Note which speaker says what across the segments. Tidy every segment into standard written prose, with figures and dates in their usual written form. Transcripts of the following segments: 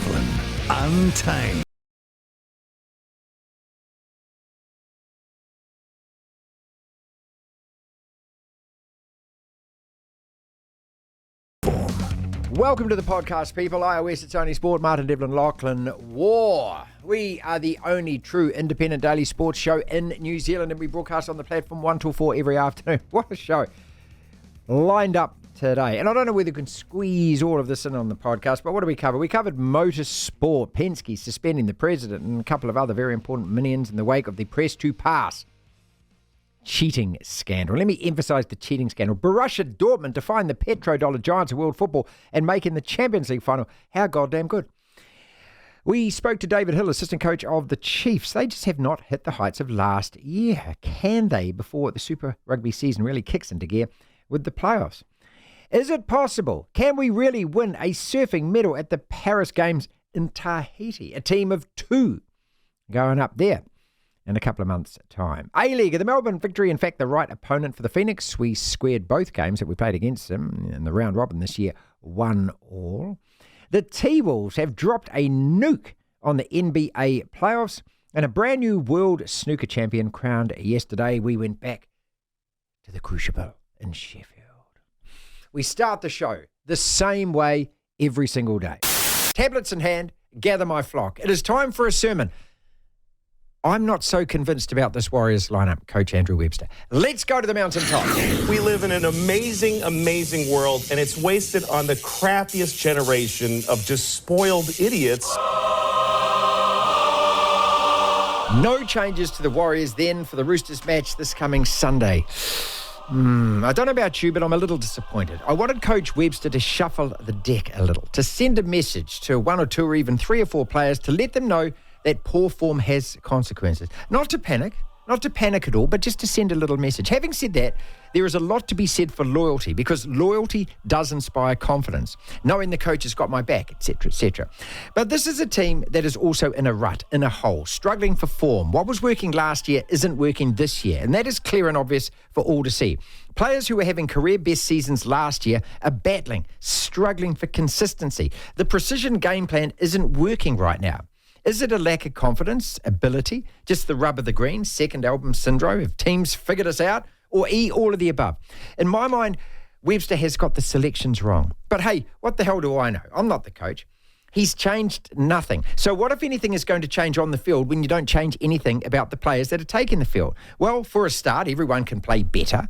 Speaker 1: Devlin, Untamed.
Speaker 2: Welcome to the podcast, people. iOS, it's only sport. Martin Devlin, Lachlan War. We are the only true independent daily sports show in New Zealand, and we broadcast on the platform 1 till 4 every afternoon. What a show lined up today. And I don't know whether we can squeeze all of this in on the podcast, but what do we cover? We covered motorsport, Penske suspending the president, and a couple of other very important minions in the wake of the press to pass cheating scandal. Let me emphasise the cheating scandal. Borussia Dortmund defying the petrodollar giants of world football and making the Champions League final. How goddamn good. We spoke to David Hill, assistant coach of the Chiefs. They just have not hit the heights of last year. Can they before the Super Rugby season really kicks into gear with the playoffs? Is it possible? Can we really win a surfing medal at the Paris Games in Tahiti? A team of 2 going up there in a couple of months' time. A-League, the Melbourne victory, in fact, the right opponent for the Phoenix. We squared both games that we played against them in the round robin this year, 1-1. The T-Wolves have dropped a nuke on the NBA playoffs, and a brand new world snooker champion crowned yesterday. We went back to the Crucible in Sheffield. We start the show the same way every single day. Tablets in hand, gather my flock. It is time for a sermon. I'm not so convinced about this Warriors lineup, Coach Andrew Webster. Let's go to the mountaintop.
Speaker 3: We live in an amazing, amazing world, and it's wasted on the crappiest generation of just spoiled idiots.
Speaker 2: No changes to the Warriors then for the Roosters match this coming Sunday. I don't know about you, but I'm a little disappointed. I wanted Coach Webster to shuffle the deck a little, to send a message to 1 or 2 or even 3 or 4 players to let them know that poor form has consequences. Not to panic at all, but just to send a little message. Having said that, there is a lot to be said for loyalty, because loyalty does inspire confidence, knowing the coach has got my back, etc., etc. But this is a team that is also in a rut, in a hole, struggling for form. What was working last year isn't working this year, and that is clear and obvious for all to see. Players who were having career best seasons last year are battling, struggling for consistency. The precision game plan isn't working right now. Is it a lack of confidence, ability, just the rub of the green, second album syndrome? Have teams figured us out? Or E, all of the above? In my mind, Webster has got the selections wrong. But hey, what the hell do I know? I'm not the coach. He's changed nothing. So what, if anything, is going to change on the field when you don't change anything about the players that are taking the field? Well, for a start, everyone can play better.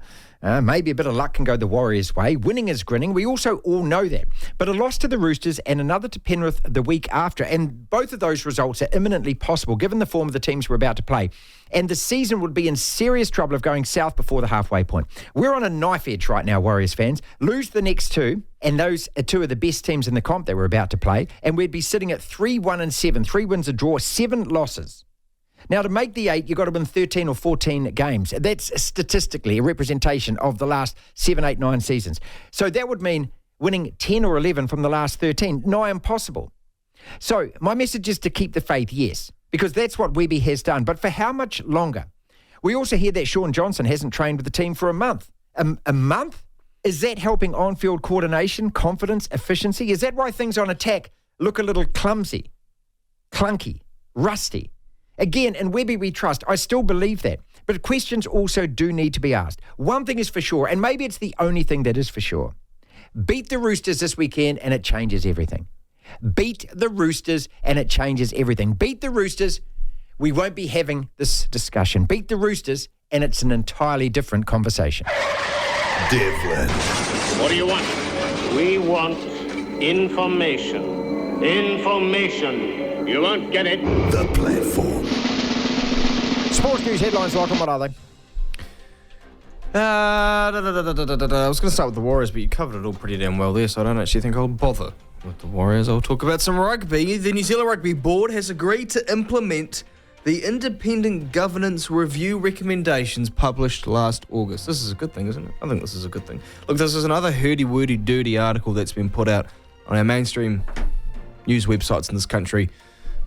Speaker 2: Maybe a bit of luck can go the Warriors' way. Winning is grinning. We also all know that. But a loss to the Roosters and another to Penrith the week after, and both of those results are imminently possible given the form of the teams we're about to play. And the season would be in serious trouble of going south before the halfway point. We're on a knife edge right now, Warriors fans. Lose the next 2, and those are 2 of the best teams in the comp that we're about to play, and we'd be sitting at 3-1-7, 3 wins, a draw, 7 losses. Now, to make the 8, you've got to win 13 or 14 games. That's statistically a representation of the last 7, 8, 9 seasons. So that would mean winning 10 or 11 from the last 13. Nigh impossible. So my message is to keep the faith, yes, because that's what Webby has done. But for how much longer? We also hear that Sean Johnson hasn't trained with the team for a month. A month? Is that helping on-field coordination, confidence, efficiency? Is that why things on attack look a little clumsy, clunky, rusty? Again, in Webby we trust. I still believe that. But questions also do need to be asked. One thing is for sure, and maybe it's the only thing that is for sure. Beat the Roosters this weekend and it changes everything. Beat the Roosters and it changes everything. Beat the Roosters, we won't be having this discussion. Beat the Roosters and it's an entirely different conversation.
Speaker 1: Devlin.
Speaker 4: What do you want? We want information. Information. You won't get it.
Speaker 1: The platform.
Speaker 2: Sports news headlines, Lachlan, what are they?
Speaker 5: I was going to start with the Warriors, but you covered it all pretty damn well there, so I don't actually think I'll bother with the Warriors. I'll talk about some rugby. The New Zealand Rugby Board has agreed to implement the independent governance review recommendations published last August. This is a good thing, isn't it? I think this is a good thing. Look, this is another hurdy-wordy-dirty article that's been put out on our mainstream news websites in this country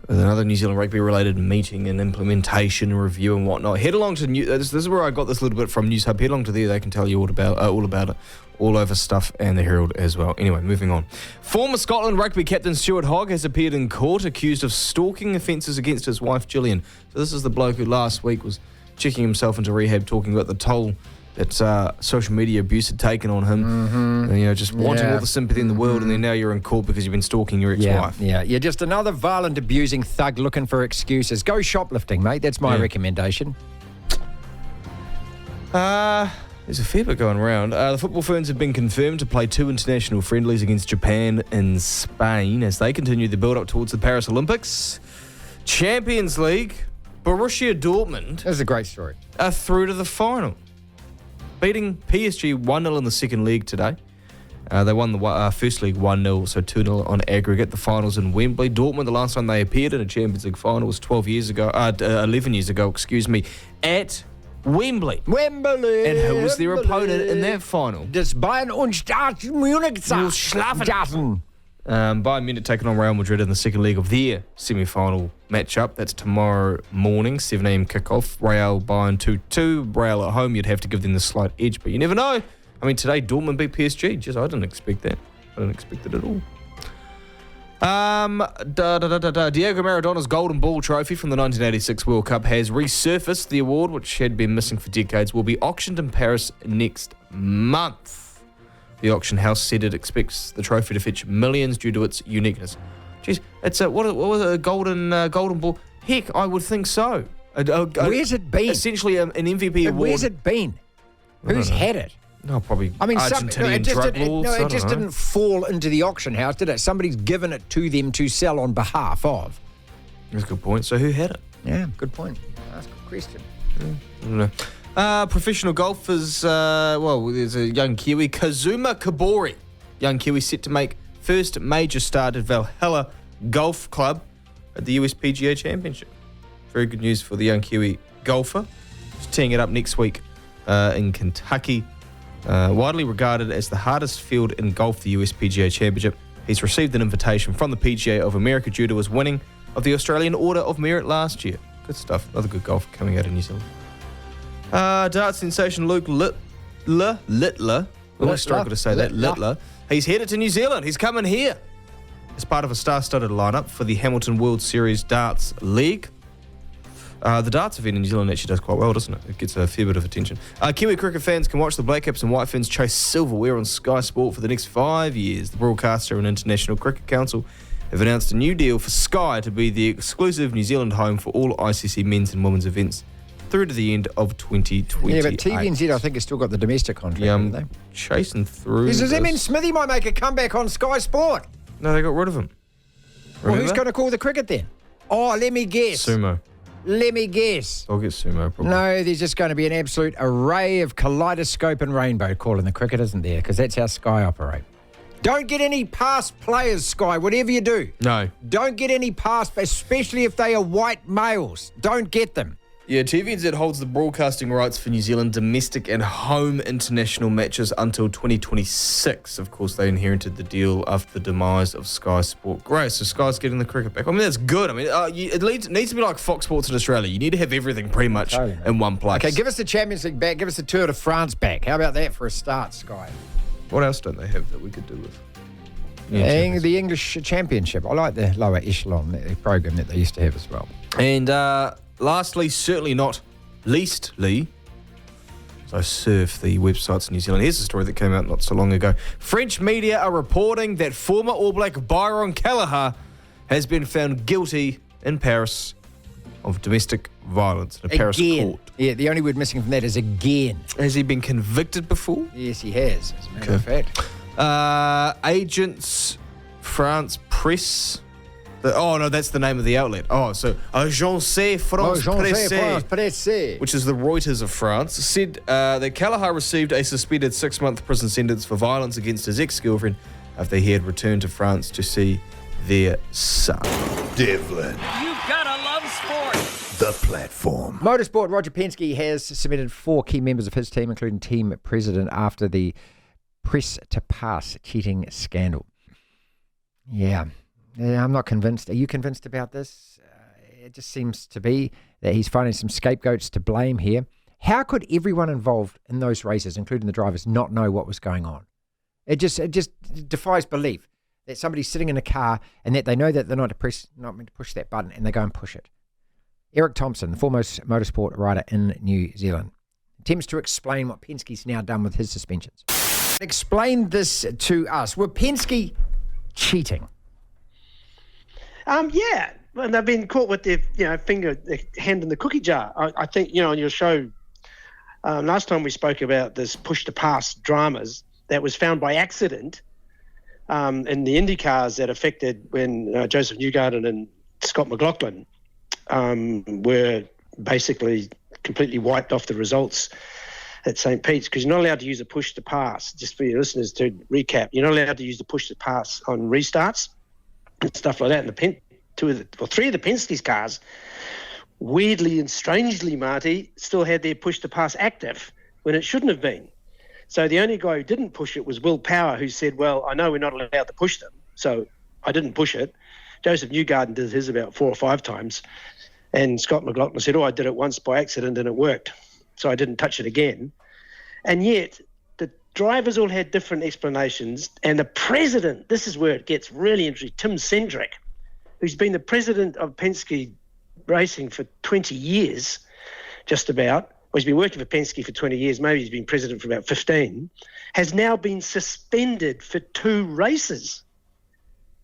Speaker 5: with another New Zealand rugby-related meeting and implementation review and whatnot. Head along to this is where I got this little bit from News Hub. Head along to there; they can tell you all about it, all over Stuff and the Herald as well. Anyway, moving on. Former Scotland rugby captain Stuart Hogg has appeared in court accused of stalking offences against his wife Gillian. So this is the bloke who last week was checking himself into rehab, talking about the toll that social media abuse had taken on him. And, just wanting all the sympathy in the world, and then now you're in court because you've been stalking your ex-wife.
Speaker 2: Yeah, just another violent, abusing thug looking for excuses. Go shoplifting, mate. That's my recommendation.
Speaker 5: There's a fair bit going around. The football ferns have been confirmed to play 2 international friendlies against Japan and Spain as they continue the build-up towards the Paris Olympics. Champions League, Borussia Dortmund
Speaker 2: That's a great story.
Speaker 5: are through to the final, beating PSG 1-0 in the second leg today. They won the first league 1-0, so 2-0 on aggregate. The finals in Wembley. Dortmund, the last time they appeared in a Champions League final was 11 years ago, at Wembley.
Speaker 2: Wembley.
Speaker 5: And who was their opponent in that final?
Speaker 2: Das Bayern und Start Munich.
Speaker 5: Bayern Munich taking on Real Madrid in the second leg of their semi-final matchup. That's tomorrow morning, 7 a.m. kickoff. Real Bayern 2-2. Real at home, you'd have to give them the slight edge, but you never know. I mean, today Dortmund beat PSG. Just, I didn't expect that. I didn't expect it at all. Diego Maradona's Golden Ball trophy from the 1986 World Cup has resurfaced. The award, which had been missing for decades, will be auctioned in Paris next month. The auction house said it expects the trophy to fetch millions due to its uniqueness. Jeez, it's what was it, a golden ball? Heck, I would think so.
Speaker 2: Where's it been?
Speaker 5: Essentially, an MVP award.
Speaker 2: Where's it been? Who's had it?
Speaker 5: No, probably
Speaker 2: I mean,
Speaker 5: Argentinian drug lords.
Speaker 2: it just didn't fall into the auction house, did it? Somebody's given it to them to sell on behalf of.
Speaker 5: That's a good point. So who had it?
Speaker 2: Yeah, good point. That's a good question.
Speaker 5: I don't know. Professional golfers, there's a young Kiwi, Kazuma Kobori. Young Kiwi set to make first major start at Valhalla Golf Club at the US PGA Championship. Very good news for the young Kiwi golfer. He's teeing it up next week in Kentucky. Widely regarded as the hardest field in golf, the US PGA Championship. He's received an invitation from the PGA of America due to his winning of the Australian Order of Merit last year. Good stuff. Another good golfer coming out of New Zealand. Darts sensation Luke Littler. I always struggle to say that. Littler. He's headed to New Zealand. He's coming here as part of a star-studded lineup for the Hamilton World Series Darts League. The darts event in New Zealand actually does quite well, doesn't it? It gets a fair bit of attention. Kiwi cricket fans can watch the Black Caps and White Ferns chase silverware on Sky Sport for the next 5 years. The broadcaster and International Cricket Council have announced a new deal for Sky to be the exclusive New Zealand home for all ICC men's and women's events through to the end of 2028.
Speaker 2: Yeah, but TVNZ, I think, has still got the domestic contract, haven't they?
Speaker 5: Chasing through.
Speaker 2: Does that mean Smithy might make a comeback on Sky Sport?
Speaker 5: No, they got rid of him.
Speaker 2: Well, who's going to call the cricket then? Oh, let me guess.
Speaker 5: Sumo.
Speaker 2: Let me guess.
Speaker 5: I'll get Sumo, probably.
Speaker 2: No, there's just going to be an absolute array of kaleidoscope and rainbow calling the cricket, isn't there? Because that's how Sky operate. Don't get any past players, Sky, whatever you do.
Speaker 5: No.
Speaker 2: Don't get any past, especially if they are white males. Don't get them.
Speaker 5: Yeah, TVNZ holds the broadcasting rights for New Zealand domestic and home international matches until 2026. Of course, they inherited the deal after the demise of Sky Sport. Great, so Sky's getting the cricket back. I mean, that's good. I mean, it needs to be like Fox Sports in Australia. You need to have everything pretty much in one place.
Speaker 2: Okay, give us the Champions League back. Give us the Tour de France back. How about that for a start, Sky?
Speaker 5: What else don't they have that we could do with?
Speaker 2: Yeah, the English Championship. I like the lower echelon program that they used to have as well.
Speaker 5: And lastly, certainly not leastly, I surf the websites in New Zealand. Here's a story that came out not so long ago. French media are reporting that former All Black Byron Kelleher has been found guilty in Paris of domestic violence in a Paris court.
Speaker 2: Yeah, the only word missing from that is again.
Speaker 5: Has he been convicted before?
Speaker 2: Yes, he has, as a matter of fact.
Speaker 5: Agence France Presse. That's the name of the outlet. So Agence France Presse, which is the Reuters of France, said that Kelleher received a suspended 6-month prison sentence for violence against his ex-girlfriend after he had returned to France to see their son.
Speaker 1: Devlin.
Speaker 6: You gotta love sport.
Speaker 1: The platform.
Speaker 2: Motorsport, Roger Penske has submitted 4 key members of his team, including team president, after the press to pass cheating scandal. Yeah. Yeah, I'm not convinced. Are you convinced about this? It just seems to be that he's finding some scapegoats to blame here. How could everyone involved in those races, including the drivers, not know what was going on? It just defies belief that somebody's sitting in a car and that they know that they're not meant to push that button, and they go and push it. Eric Thompson, the foremost motorsport rider in New Zealand, attempts to explain what Penske's now done with his suspensions. Explain this to us. Were Penske cheating?
Speaker 7: Yeah. Well, they've been caught with their hand in the cookie jar. I think, on your show, last time we spoke about this push-to-pass dramas that was found by accident in the IndyCars that affected when Joseph Newgarden and Scott McLaughlin were basically completely wiped off the results at St. Pete's, because you're not allowed to use a push-to-pass. Just for your listeners to recap, you're not allowed to use the push-to-pass on restarts and stuff like that. And three of the Penske's cars, weirdly and strangely, Marty, still had their push-to-pass active when it shouldn't have been. So the only guy who didn't push it was Will Power, who said, well, I know we're not allowed to push them, so I didn't push it. Joseph Newgarden did his about 4 or 5 times. And Scott McLaughlin said, I did it once by accident and it worked, so I didn't touch it again. And yet the drivers all had different explanations. And the president, this is where it gets really interesting, Tim Cendrick, who's been the president of Penske Racing for 20 years, just about. Well, he's been working for Penske for 20 years. Maybe he's been president for about 15, has now been suspended for 2 races,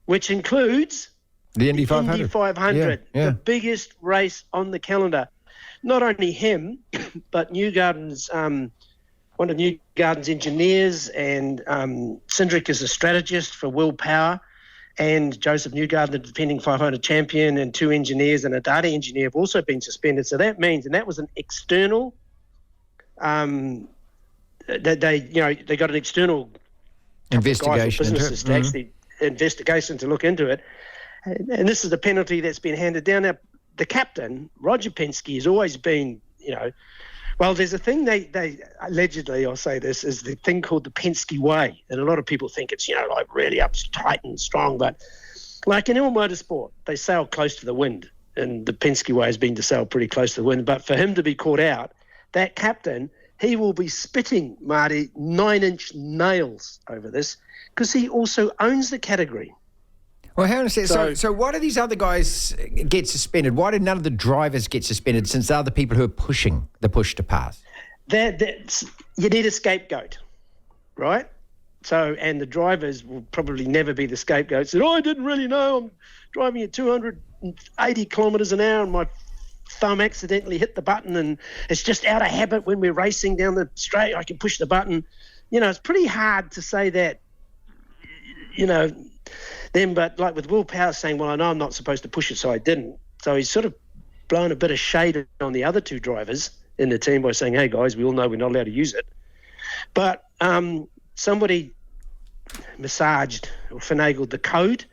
Speaker 7: which includes
Speaker 2: the Indy 500.
Speaker 7: Indy 500,
Speaker 2: yeah.
Speaker 7: the biggest race on the calendar. Not only him, but Newgarden's, one of Newgarden's engineers, and Cindric is a strategist for Will Power, and Joseph Newgarden, the defending 500 champion, and 2 engineers and a data engineer have also been suspended. So that means, and that was an external, that they got an external
Speaker 2: investigation
Speaker 7: businesses to actually investigation to look into it. And this is the penalty that's been handed down. Now, the captain, Roger Penske, has always been, well, there's a thing they allegedly, I'll say this, is the thing called the Penske way. And a lot of people think it's, like really uptight and strong. But like in all motorsport, they sail close to the wind. And the Penske way has been to sail pretty close to the wind. But for him to be caught out, that captain, he will be spitting, Marty, 9-inch nails over this, because he also owns the category.
Speaker 2: Well, hang on a second. So why do these other guys get suspended? Why did none of the drivers get suspended, since they're the people who are pushing the push-to-pass?
Speaker 7: You need a scapegoat, right? So, and the drivers will probably never be the scapegoat. Said, I didn't really know. I'm driving at 280 kilometres an hour and my thumb accidentally hit the button, and it's just out of habit when we're racing down the straight. I can push the button. It's pretty hard to say that, then, but like with Will Power saying, well, I know I'm not supposed to push it, so I didn't. So he's sort of blown a bit of shade on the other 2 drivers in the team by saying, hey, guys, we all know we're not allowed to use it. But somebody massaged or finagled the code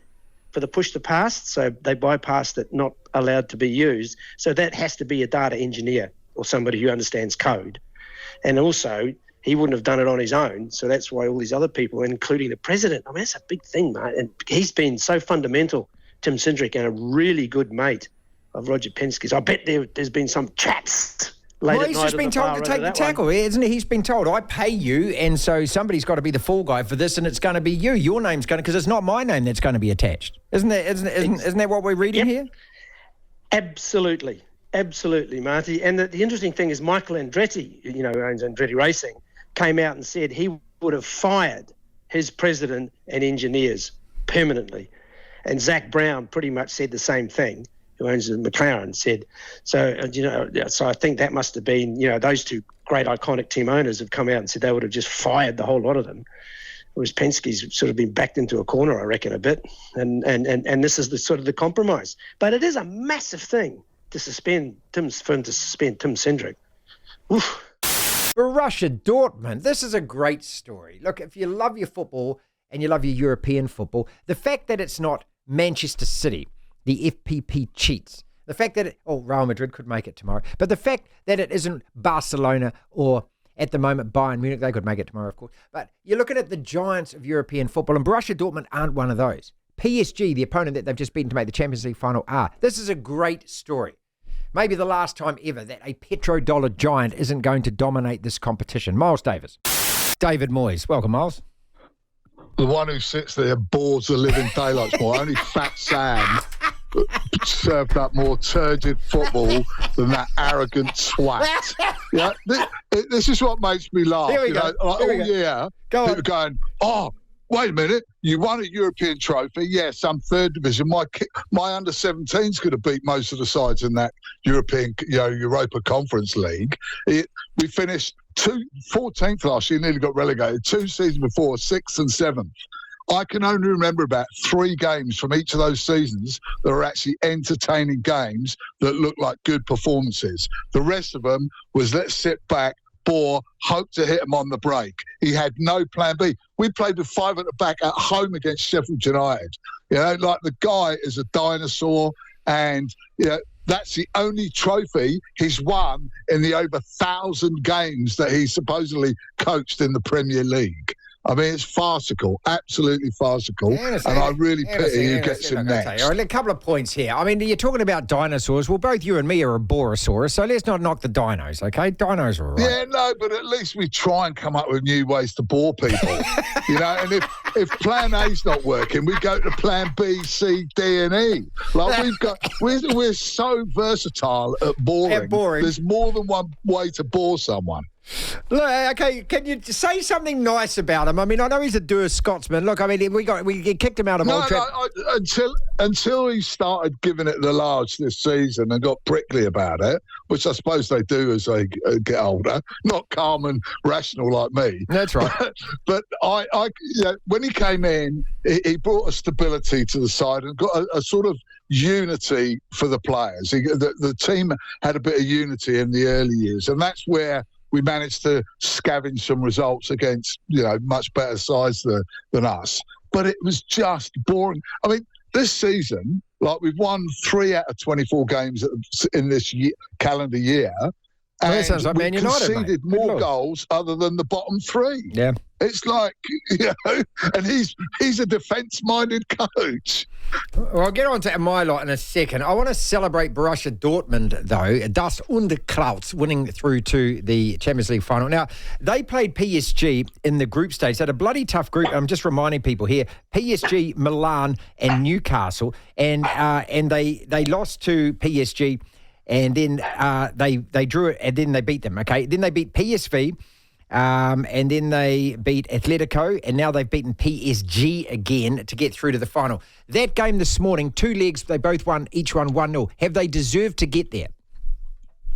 Speaker 7: for the push-to-pass, so they bypassed it, not allowed to be used. So that has to be a data engineer or somebody who understands code. And also, he wouldn't have done it on his own. So that's why all these other people, including the president, I mean, that's a big thing, mate. And he's been so fundamental, Tim Cindric, and a really good mate of Roger Penske's. I bet there's been some chats late at night.
Speaker 2: Well, he's just been told to take the tackle, isn't he? He's been told, I pay you, and so somebody's got to be the fall guy for this, and it's going to be you. Your name's going to, because it's not my name that's going to be attached. Isn't that what we're reading here?
Speaker 7: Absolutely. Absolutely, Marty. And the interesting thing is Michael Andretti, who owns Andretti Racing, came out and said he would have fired his president and engineers permanently. And Zach Brown pretty much said the same thing, who owns the McLaren, said. So, so I think that must have been, those 2 great iconic team owners have come out and said they would have just fired the whole lot of them. Whereas Penske's sort of been backed into a corner, I reckon, a bit. And this is the sort of the compromise. But it is a massive thing to suspend Tim Cindric. Oof.
Speaker 2: Borussia Dortmund. This is a great story. Look, if you love your football and you love your European football, the fact that it's not Manchester City, the FPP cheats, the fact that Real Madrid could make it tomorrow, but the fact that it isn't Barcelona or, at the moment, Bayern Munich, they could make it tomorrow, of course. But you're looking at the giants of European football, and Borussia Dortmund aren't one of those. PSG, the opponent that they've just beaten to make the Champions League final, are. This is a great story. Maybe the last time ever that a petrodollar giant isn't going to dominate this competition. Miles Davis. David Moyes. Welcome, Miles.
Speaker 8: The one who sits there and bores the living daylights more. Only Fat Sam served up more turgid football than that arrogant twat. Yeah, this is what makes me laugh.
Speaker 2: Here we go.
Speaker 8: People going, oh, wait a minute, you won a European trophy. Yes, I'm third division. My under-17s could have beat most of the sides in that European, Europa Conference League. We finished 14th last year, nearly got relegated. 2 seasons before, 6th and 7th. I can only remember about 3 games from each of those seasons that were actually entertaining games that looked like good performances. The rest of them was let's sit back, bore, hope to hit him on the break. He had no plan B. We played with 5 at the back at home against Sheffield United. The guy is a dinosaur, and that's the only trophy he's won in the over 1,000 games that he supposedly coached in the Premier League. I mean, it's farcical, absolutely farcical, and I really pity who gets him next.
Speaker 2: All right, a couple of points here. I mean, you're talking about dinosaurs. Well, both you and me are a Borosaurus, so let's not knock the dinos, okay? Dinos are all right.
Speaker 8: Yeah, no, but at least we try and come up with new ways to bore people. And if plan A's not working, we go to plan B, C, D, and E. We're so versatile at boring.
Speaker 2: Yeah, boring.
Speaker 8: There's more than one way to bore someone.
Speaker 2: Look, okay, can you say something nice about him? I mean, I know he's a dour Scotsman. Look, I mean, we kicked him out of Old Trafford.
Speaker 8: Until he started giving it the large this season and got prickly about it, which I suppose they do as they get older, not calm and rational like me.
Speaker 2: That's right.
Speaker 8: But when he came in, he brought a stability to the side and got a sort of unity for the players. The team had a bit of unity in the early years, and that's where we managed to scavenge some results against, much better sides than us. But it was just boring. I mean, this season, we've won 3 out of 24 games in this calendar year.
Speaker 2: Well, that sounds like Man United,
Speaker 8: conceded more goals other than the bottom 3.
Speaker 2: Yeah.
Speaker 8: It's like, and he's a defence-minded coach.
Speaker 2: Well, I'll get on to my lot in a second. I want to celebrate Borussia Dortmund, though. Das Unterkraut winning through to the Champions League final. Now, they played PSG in the group stage. They had a bloody tough group. I'm just reminding people here. PSG, Milan and Newcastle. And they lost to PSG. And then they drew it, and then they beat them, okay? Then they beat PSV, and then they beat Atletico, and now they've beaten PSG again to get through to the final. That game this morning, 2 legs, they both won, each one 1-0. Have they deserved to get there?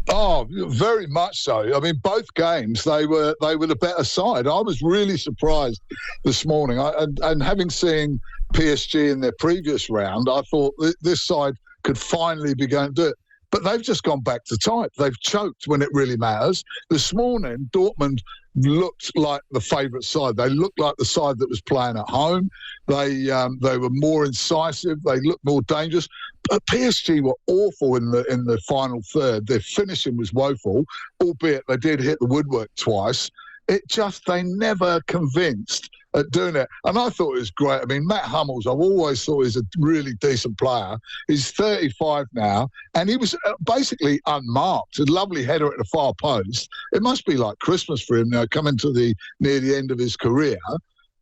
Speaker 8: Oh, very much so. I mean, both games, they were the better side. I was really surprised this morning. And having seen PSG in their previous round, I thought this side could finally be going to do it. But they've just gone back to type. They've choked when it really matters. This morning, Dortmund looked like the favourite side. They looked like the side that was playing at home. They were more incisive. They looked more dangerous. But PSG were awful in the final third. Their finishing was woeful, albeit they did hit the woodwork twice. They never convinced at doing it. And I thought it was great. I mean, Matt Hummels, I've always thought he's a really decent player. He's 35 now, and he was basically unmarked. A lovely header at the far post. It must be like Christmas for him now, coming to near the end of his career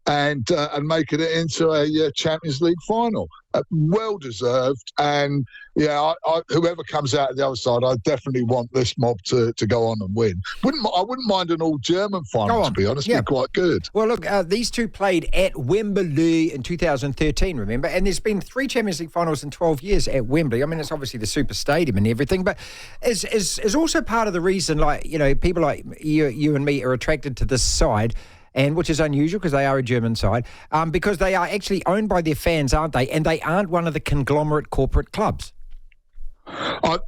Speaker 8: and making it into a Champions League final. Well deserved, and whoever comes out of the other side, I definitely want this mob to go on and win. I wouldn't mind an all-German final, to be honest. It'd be quite good.
Speaker 2: Well, look, these two played at Wembley in 2013, remember? And there's been 3 Champions League finals in 12 years at Wembley. I mean, it's obviously the super stadium and everything, but is also part of the reason, people like you and me are attracted to this side. And which is unusual because they are a German side, because they are actually owned by their fans, aren't they? And they aren't one of the conglomerate corporate clubs.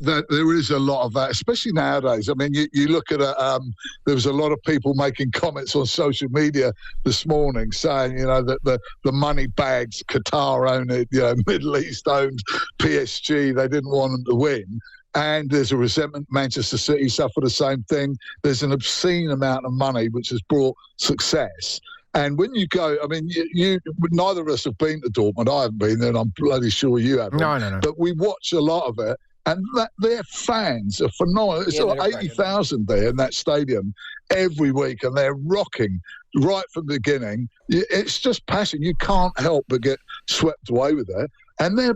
Speaker 8: There is a lot of that, especially nowadays. I mean, you look at there was a lot of people making comments on social media this morning saying, that the money bags, Qatar owned it, Middle East owned PSG, they didn't want them to win. And there's a resentment. Manchester City suffer the same thing. There's an obscene amount of money which has brought success. And when you go, I mean, you neither of us have been to Dortmund. I haven't been there, and I'm bloody sure you haven't.
Speaker 2: No.
Speaker 8: But we watch a lot of it, and their fans are phenomenal. It's sort of 80,000 there in that stadium every week, and they're rocking right from the beginning. It's just passion. You can't help but get swept away with it. And they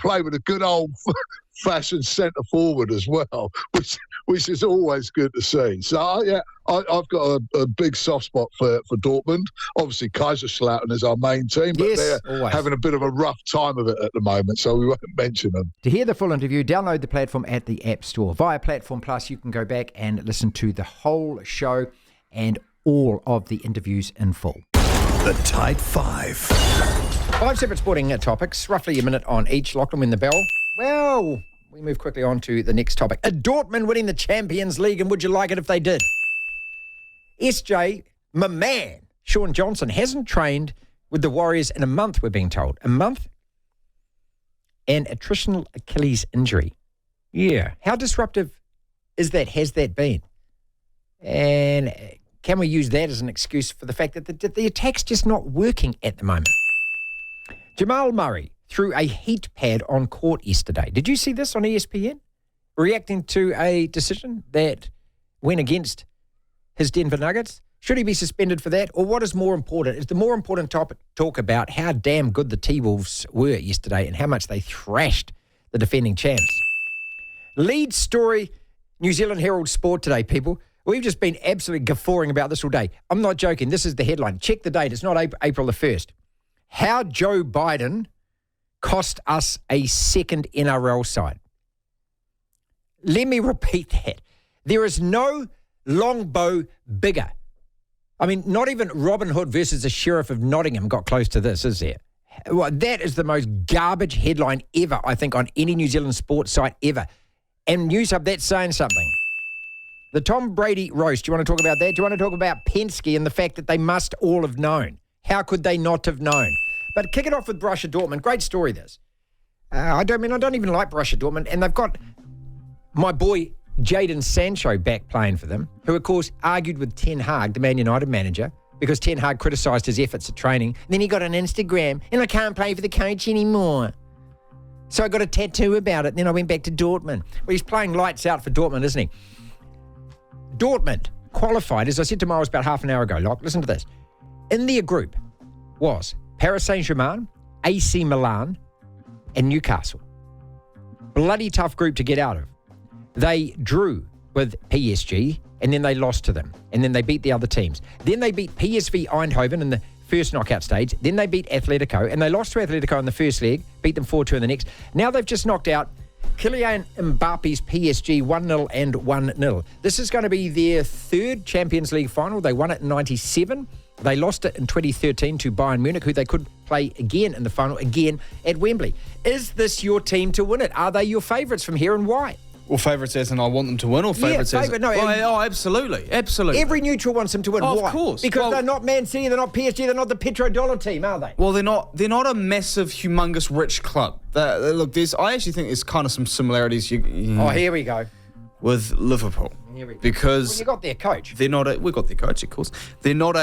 Speaker 8: play with a good old-fashioned centre forward as well, which is always good to see. So I've got a big soft spot for Dortmund. Obviously, Kaiserslautern is our main team, but they're having a bit of a rough time of it at the moment, so we won't mention them.
Speaker 2: To hear the full interview, download the platform at the App Store. Via Platform Plus, you can go back and listen to the whole show and all of the interviews in full.
Speaker 1: The Tight Five.
Speaker 2: 5 separate sporting topics, roughly a minute on each. Lachlan, win the bell. Well, we move quickly on to the next topic. Dortmund winning the Champions League, and would you like it if they did? SJ, my man, Sean Johnson, hasn't trained with the Warriors in a month, we're being told. A month? An attritional Achilles injury. Yeah. How disruptive is that? Has that been? And can we use that as an excuse for the fact that the attack's just not working at the moment? Jamal Murray threw a heat pad on court yesterday. Did you see this on ESPN? Reacting to a decision that went against his Denver Nuggets. Should he be suspended for that? Or what is more important? Is the more important topic talk about how damn good the T-Wolves were yesterday and how much they thrashed the defending champs? Lead story, New Zealand Herald Sport today, people. We've just been absolutely guffawing about this all day. I'm not joking. This is the headline. Check the date. It's not April the 1st. How Joe Biden cost us a second NRL side. Let me repeat that. There is no longbow bigger. I mean, not even Robin Hood versus the Sheriff of Nottingham got close to this, is there? Well, that is the most garbage headline ever, I think, on any New Zealand sports site ever. And News Hub, that's saying something. The Tom Brady roast, do you want to talk about that? Do you want to talk about Penske and the fact that they must all have known? How could they not have known? But kick it off with Borussia Dortmund. Great story, this. I don't even like Borussia Dortmund, and they've got my boy Jadon Sancho back playing for them, who, of course, argued with Ten Hag, the Man United manager, because Ten Hag criticised his efforts at training. And then he got on Instagram, and I can't play for the coach anymore. So I got a tattoo about it, and then I went back to Dortmund. Well, he's playing lights out for Dortmund, isn't he? Dortmund qualified, as I said to Miles about half an hour ago. Like, listen to this. In their group was Paris Saint-Germain, AC Milan, and Newcastle. Bloody tough group to get out of. They drew with PSG, and then they lost to them. And then they beat the other teams. Then they beat PSV Eindhoven in the first knockout stage. Then they beat Atletico, and they lost to Atletico in the first leg, beat them 4-2 in the next. Now they've just knocked out Kylian Mbappe's PSG 1-0 and 1-0. This is going to be their third Champions League final. They won it in 97. They lost it in 2013 to Bayern Munich, who they could play again in the final, again at Wembley. Is this your team to win it? Are they your favourites from here, and why?
Speaker 5: Well, favourites as in I want them to win, or favourites as in... Oh, absolutely. Absolutely.
Speaker 2: Every neutral wants them to win.
Speaker 5: Oh,
Speaker 2: why?
Speaker 5: of course.
Speaker 2: Because they're not Man City, they're not PSG, they're not the petrodollar team, are they?
Speaker 5: Well, they're not a massive, humongous, rich club. Look, I actually think there's kind of some similarities.
Speaker 2: Oh, here we go.
Speaker 5: With Liverpool.
Speaker 2: Here we go.
Speaker 5: Because
Speaker 2: well, you got their coach.
Speaker 5: They're not. We got their coach, of course. They're not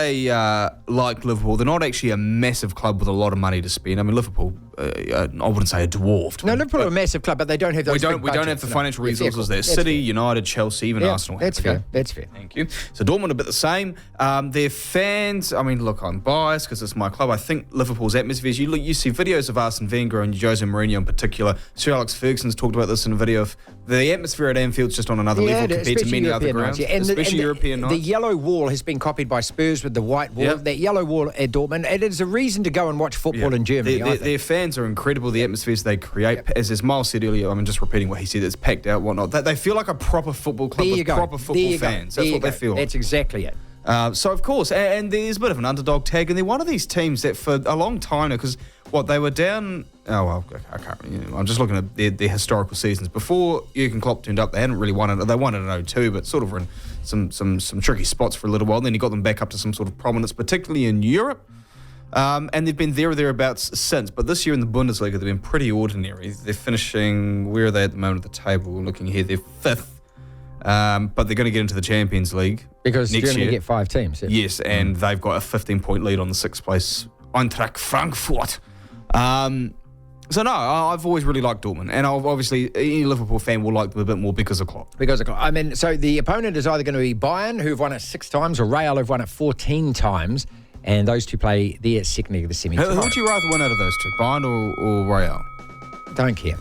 Speaker 5: like Liverpool. They're not actually a massive club with a lot of money to spend. I mean, Liverpool. I wouldn't say a dwarfed.
Speaker 2: No, Liverpool are a massive club, but they don't have those.
Speaker 5: We don't have the financial resources there. City, United, Chelsea, even Arsenal.
Speaker 2: That's fair. That's fair.
Speaker 5: Thank you. So Dortmund a bit the same. Their fans. I mean, look, I'm biased because it's my club. I think Liverpool's atmosphere. You see videos of Arsene Wenger and Jose Mourinho in particular. Sir Alex Ferguson's talked about this in a video of the atmosphere at Anfield's just on another level compared to many other grounds. Especially European nights.
Speaker 2: The yellow wall has been copied by Spurs with the white wall. That yellow wall at Dortmund, it is a reason to go and watch football in Germany.
Speaker 5: Their fans are incredible. The atmospheres they create, as Miles said earlier, I'm just repeating what he said, it's packed out, whatnot. They feel like a proper football club with proper football fans. That's what they feel.
Speaker 2: That's exactly it.
Speaker 5: So, of course, and there's a bit of an underdog tag, and they're one of these teams that for a long time now, because they were down... Oh, well, I can't really... I'm just looking at their historical seasons. Before Jurgen Klopp turned up, they hadn't really won it. They won it in 2002, but sort of were in some tricky spots for a little while. And then he got them back up to some sort of prominence, particularly in Europe. And they've been there or thereabouts since. But this year in the Bundesliga, they've been pretty ordinary. They're finishing... Where are they at the moment of the table? Looking here, they're fifth. but they're going to get into the Champions League
Speaker 2: Because
Speaker 5: next
Speaker 2: Germany
Speaker 5: year.
Speaker 2: get 5 teams. Yeah.
Speaker 5: Yes, and they've got a 15-point lead on the 6th place Eintracht Frankfurt. So no, I've always really liked Dortmund, and obviously any Liverpool fan will like them a bit more because of Klopp.
Speaker 2: I mean, so the opponent is either going to be Bayern, who've won it 6 times, or Real, who've won it 14 times, and those two play their second leg of the semi.
Speaker 5: Who would you rather win out of those two, Bayern or Real?
Speaker 2: Don't care.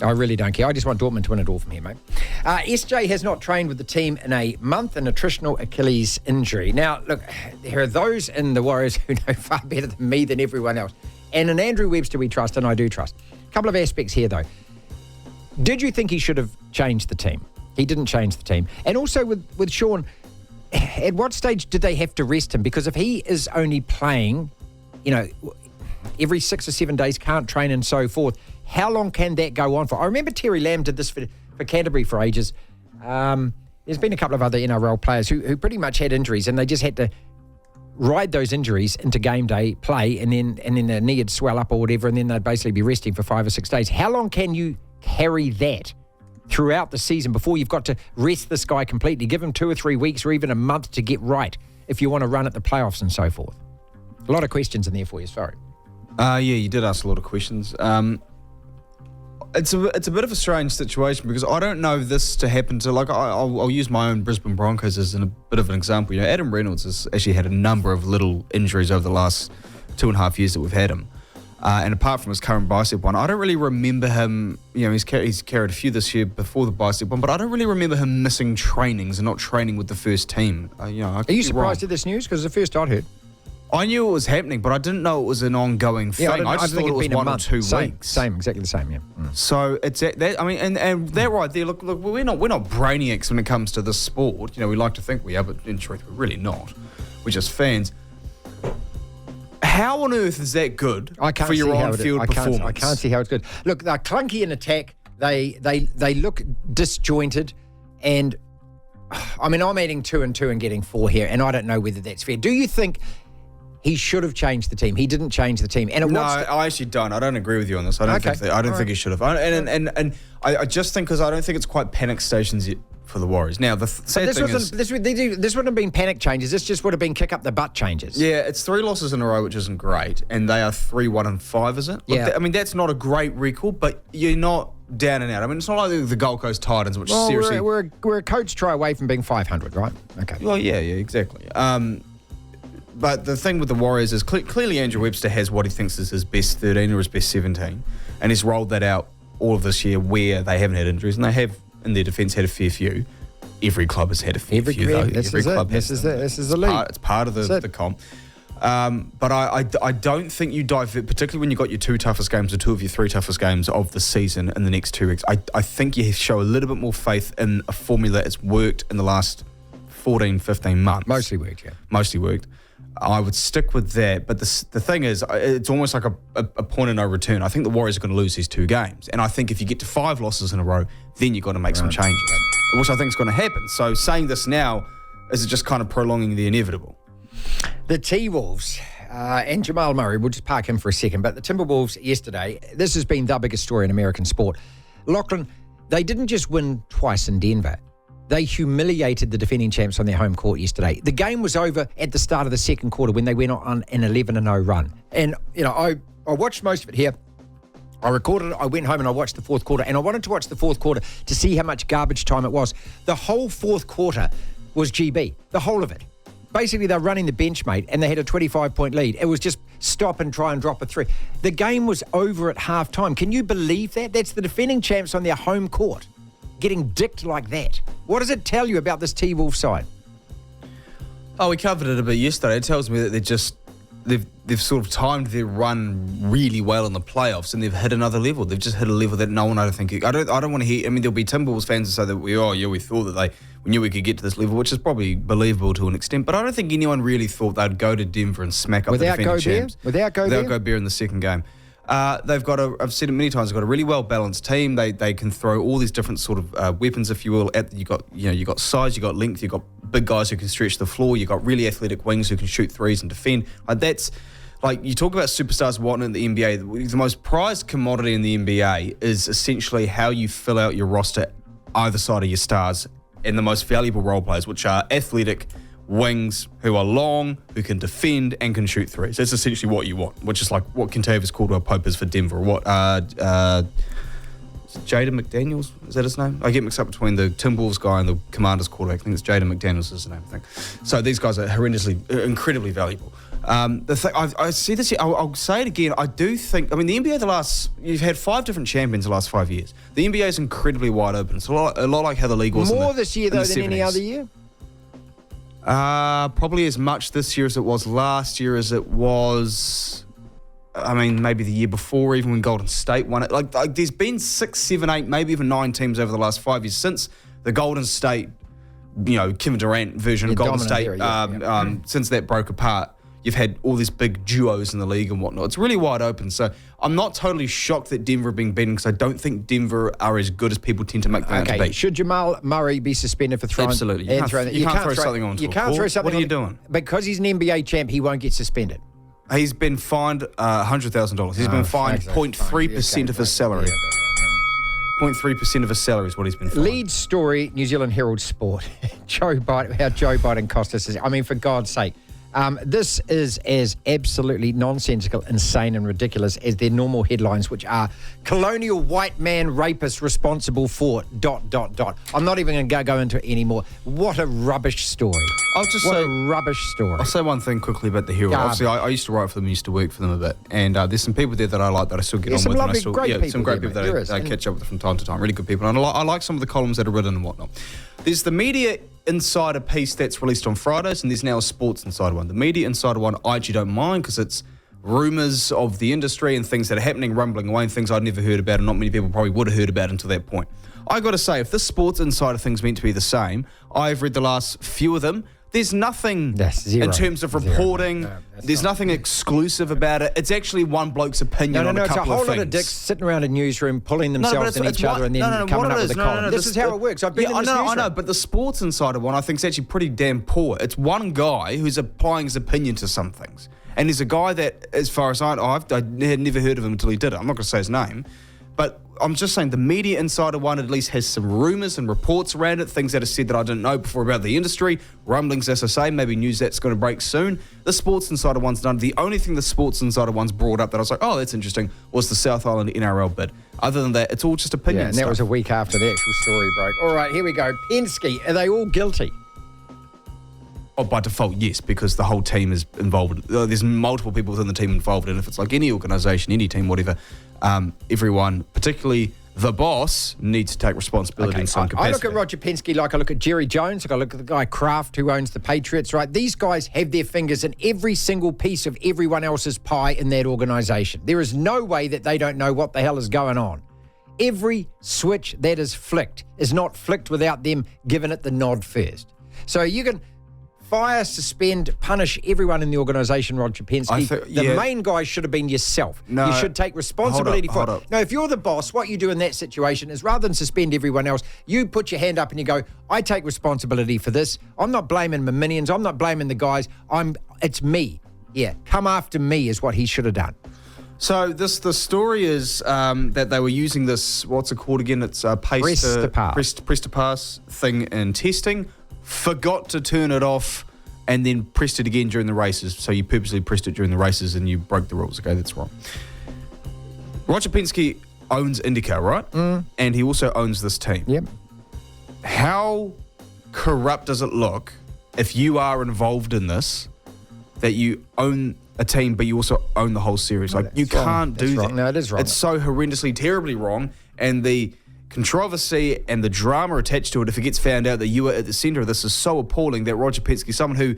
Speaker 2: I really don't care. I just want Dortmund to win it all from here, mate. SJ has not trained with the team in a month, an attritional Achilles injury. Now, look, there are those in the Warriors who know far better than me than everyone else. And in Andrew Webster we trust, and I do trust. A couple of aspects here, though. Did you think he should have changed the team? He didn't change the team. And also with Sean, at what stage did they have to rest him? Because if he is only playing, every 6 or 7 days, can't train and so forth, how long can that go on for? I remember Terry Lamb did this for Canterbury for ages. There's been a couple of other NRL players who pretty much had injuries, and they just had to ride those injuries into game day play, and then their knee would swell up or whatever, and then they'd basically be resting for 5 or 6 days. How long can you carry that throughout the season before you've got to rest this guy completely? Give him 2 or 3 weeks or even a month to get right if you want to run at the playoffs and so forth. A lot of questions in there for you, sorry.
Speaker 5: Yeah, you did ask a lot of questions. It's a bit of a strange situation because I don't know this to happen to, I'll use my own Brisbane Broncos as a bit of an example. Adam Reynolds has actually had a number of little injuries over the last 2.5 years that we've had him. And apart from his current bicep one, I don't really remember him, he's carried a few this year before the bicep one, but I don't really remember him missing trainings and not training with the first team.
Speaker 2: Are you surprised at this news? Because it's the first I'd heard.
Speaker 5: I knew it was happening, but I didn't know it was an ongoing thing. I just thought it was 1 or 2 weeks.
Speaker 2: Exactly the same, yeah.
Speaker 5: So it's that. I mean, and that right there. Look, we're not brainiacs when it comes to this sport. We like to think we are, but in truth, we're really not. We're just fans. How on earth is that good for your on-field performance?
Speaker 2: I can't see how it's good. Look, they're clunky in attack. They look disjointed, and I mean, I'm adding 2 and 2 and getting 4 here, and I don't know whether that's fair. Do you think he should have changed the team? He didn't change the team. And
Speaker 5: I actually don't. I don't agree with you on this. I don't think he should have. And I just think because I don't think it's quite panic stations yet for the Warriors. Now, the sad thing is...
Speaker 2: This wouldn't have been panic changes. This just would have been kick up the butt changes.
Speaker 5: Yeah, it's 3 losses in a row, which isn't great. And they are 3-1-5, is it?
Speaker 2: Yeah.
Speaker 5: I mean, that's not a great record, but you're not down and out. I mean, it's not like the Gold Coast Titans, which seriously...
Speaker 2: We're a coach try away from being 500, right? Okay.
Speaker 5: Well, yeah, exactly. But the thing with the Warriors is clearly Andrew Webster has what he thinks is his best 13 or his best 17, and he's rolled that out all of this year where they haven't had injuries, and they have, in their defence, had a fair few. Every club has had a fair few, though. Every club has.
Speaker 2: This is the league.
Speaker 5: It's part of the comp. But I don't think you dive, particularly when you've got your 2 toughest games or 2 of your 3 toughest games of the season in the next 2 weeks. I think you show a little bit more faith in a formula that's worked in the last 14, 15 months.
Speaker 2: Mostly worked, yeah.
Speaker 5: Mostly worked. I would stick with that, but the thing is, it's almost like a point of no return. I think the Warriors are going to lose these 2 games, and I think if you get to 5 losses in a row, then you've got to make some changes, which I think is going to happen. So saying this now is just kind of prolonging the inevitable.
Speaker 2: The T-Wolves and Jamal Murray, we'll just park him for a second, but the Timberwolves yesterday, this has been the biggest story in American sport. Lachlan, they didn't just win twice in Denver. They humiliated the defending champs on their home court yesterday. The game was over at the start of the second quarter when they went on an 11-0 run. And, I watched most of it here. I recorded it, I went home and I watched the fourth quarter, and I wanted to watch the fourth quarter to see how much garbage time it was. The whole fourth quarter was GB, the whole of it. Basically, they're running the bench, mate, and they had a 25-point lead. It was just stop and try and drop a 3. The game was over at half-time. Can you believe that? That's the defending champs on their home court getting dicked like that. What does it tell you about this T-Wolf side?
Speaker 5: Oh, we covered it a bit yesterday. It tells me that they've sort of timed their run really well in the playoffs, and they've hit another level. They've just hit a level that no one, I don't think... I don't want to hear... I mean, there'll be Timberwolves fans that say that we thought that we knew we could get to this level, which is probably believable to an extent, but I don't think anyone really thought they'd go to Denver and smack up the defending champs.
Speaker 2: Without
Speaker 5: Gobert in the second game. They've got I've said it many times, they've got a really well-balanced team. They can throw all these different sort of weapons, if you will. You got size, you got length, you got big guys who can stretch the floor, you got really athletic wings who can shoot threes and defend. That's like, you talk about superstars and whatnot in the NBA. The most prized commodity in the NBA is essentially how you fill out your roster either side of your stars and the most valuable role players, which are athletic wings who are long, who can defend and can shoot threes. That's essentially what you want, which is like what Kentavious Caldwell Pope is for Denver, or what Jaden McDaniels, is that his name? I get mixed up between the Timberwolves guy and the Commanders quarterback. I think it's Jaden McDaniels is his name, I think. So these guys are incredibly valuable. The thing, I see this here, I'll say it again, I do think, the NBA you've had 5 different champions the last 5 years. The NBA is incredibly wide open. It's a lot like how the league was
Speaker 2: More this year, though, than any other year?
Speaker 5: Probably as much this year as it was last year, as it was, maybe the year before, even when Golden State won it. Like there's been 6, 7, 8, maybe even 9 teams over the last 5 years since the Golden State, Kevin Durant version of Golden State, since that broke apart. You've had all these big duos in the league and whatnot. It's really wide open. So I'm not totally shocked that Denver are being beaten, because I don't think Denver are as good as people tend to make them out to be.
Speaker 2: Should Jamal Murray be suspended for throwing?
Speaker 5: Absolutely. You can't throw something on.
Speaker 2: You can't throw something.
Speaker 5: What are you doing?
Speaker 2: Because he's an NBA champ, he won't get suspended.
Speaker 5: He's been fined $100,000. He's been fined 0.3% of his salary. 0.3% of his salary is what he's been fined.
Speaker 2: Lead story, New Zealand Herald Sport. Joe Biden cost us. For God's sake. This is as absolutely nonsensical, insane and ridiculous as their normal headlines, which are colonial white man rapist responsible for ... I'm not even going to go into it anymore. What a rubbish story. Rubbish story.
Speaker 5: I'll say one thing quickly about the Herald. Obviously, I used to write for them, used to work for them a bit. And there's some people there that I like that I still get on with. Some great people that I catch up with from time to time. Really good people. And I like some of the columns that are written and whatnot. There's the Media Insider piece that's released on Fridays, and there's now a Sports Insider one. The Media Insider one I actually don't mind, because it's rumours of the industry and things that are happening, rumbling away, and things I'd never heard about and not many people probably would have heard about until that point. I got to say, if this Sports Insider thing's meant to be the same, I've read the last few of them. There's nothing in terms of reporting. There's nothing exclusive about it. It's actually one bloke's opinion on a couple of things.
Speaker 2: It's a whole lot of dicks sitting around a newsroom pulling themselves in each other and then coming up with a column. This is how it works. I've been in this newsroom. I know, but the Sports Insider one I think is actually pretty damn poor. It's one guy who's applying his opinion to some things. And there's a guy that, as far as I had never heard of him until he did it. I'm not going to say his name. But I'm just saying the Media Insider one at least has some rumours and reports around it, things that are said that I didn't know before about the industry, rumblings, as I say, maybe news that's going to break soon. The Sports Insider one's done. The only thing the Sports Insider one's brought up that I was like, oh, that's interesting, was the South Island NRL bid. Other than that, it's all just opinion and that was a week after the actual story broke. All right, here we go. Penske, are they all guilty?
Speaker 5: Oh, by default, yes, because the whole team is involved. There's multiple people within the team involved, and if it's like any organisation, any team, whatever, everyone, particularly the boss, needs to take responsibility in some capacity.
Speaker 2: I look at Roger Penske like I look at Jerry Jones, like I look at the guy Kraft who owns the Patriots, right? These guys have their fingers in every single piece of everyone else's pie in that organisation. There is no way that they don't know what the hell is going on. Every switch that is flicked is not flicked without them giving it the nod first. So you can fire, suspend, punish everyone in the organisation, Roger Penske. The main guy should have been yourself. No, you should take responsibility for it. No, if you're the boss, what you do in that situation is rather than suspend everyone else, you put your hand up and you go, I take responsibility for this. I'm not blaming my minions. I'm not blaming the guys. It's me. Yeah, come after me is what he should have done.
Speaker 5: So the story is that they were using this, what's it called again? It's press to pass thing in testing. Forgot to turn it off and then pressed it again during the races. So you purposely pressed it during the races and you broke the rules. Okay, that's wrong. Roger Penske owns IndyCar, right? And he also owns this team.
Speaker 2: Yep.
Speaker 5: How corrupt does it look if you are involved in this, that you own a team but you also own the whole series? Like, you can't do that.
Speaker 2: No, it is wrong.
Speaker 5: It's so horrendously, terribly wrong. And the controversy and the drama attached to it, if it gets found out that you are at the centre of this, is so appalling that Roger Penske, someone who,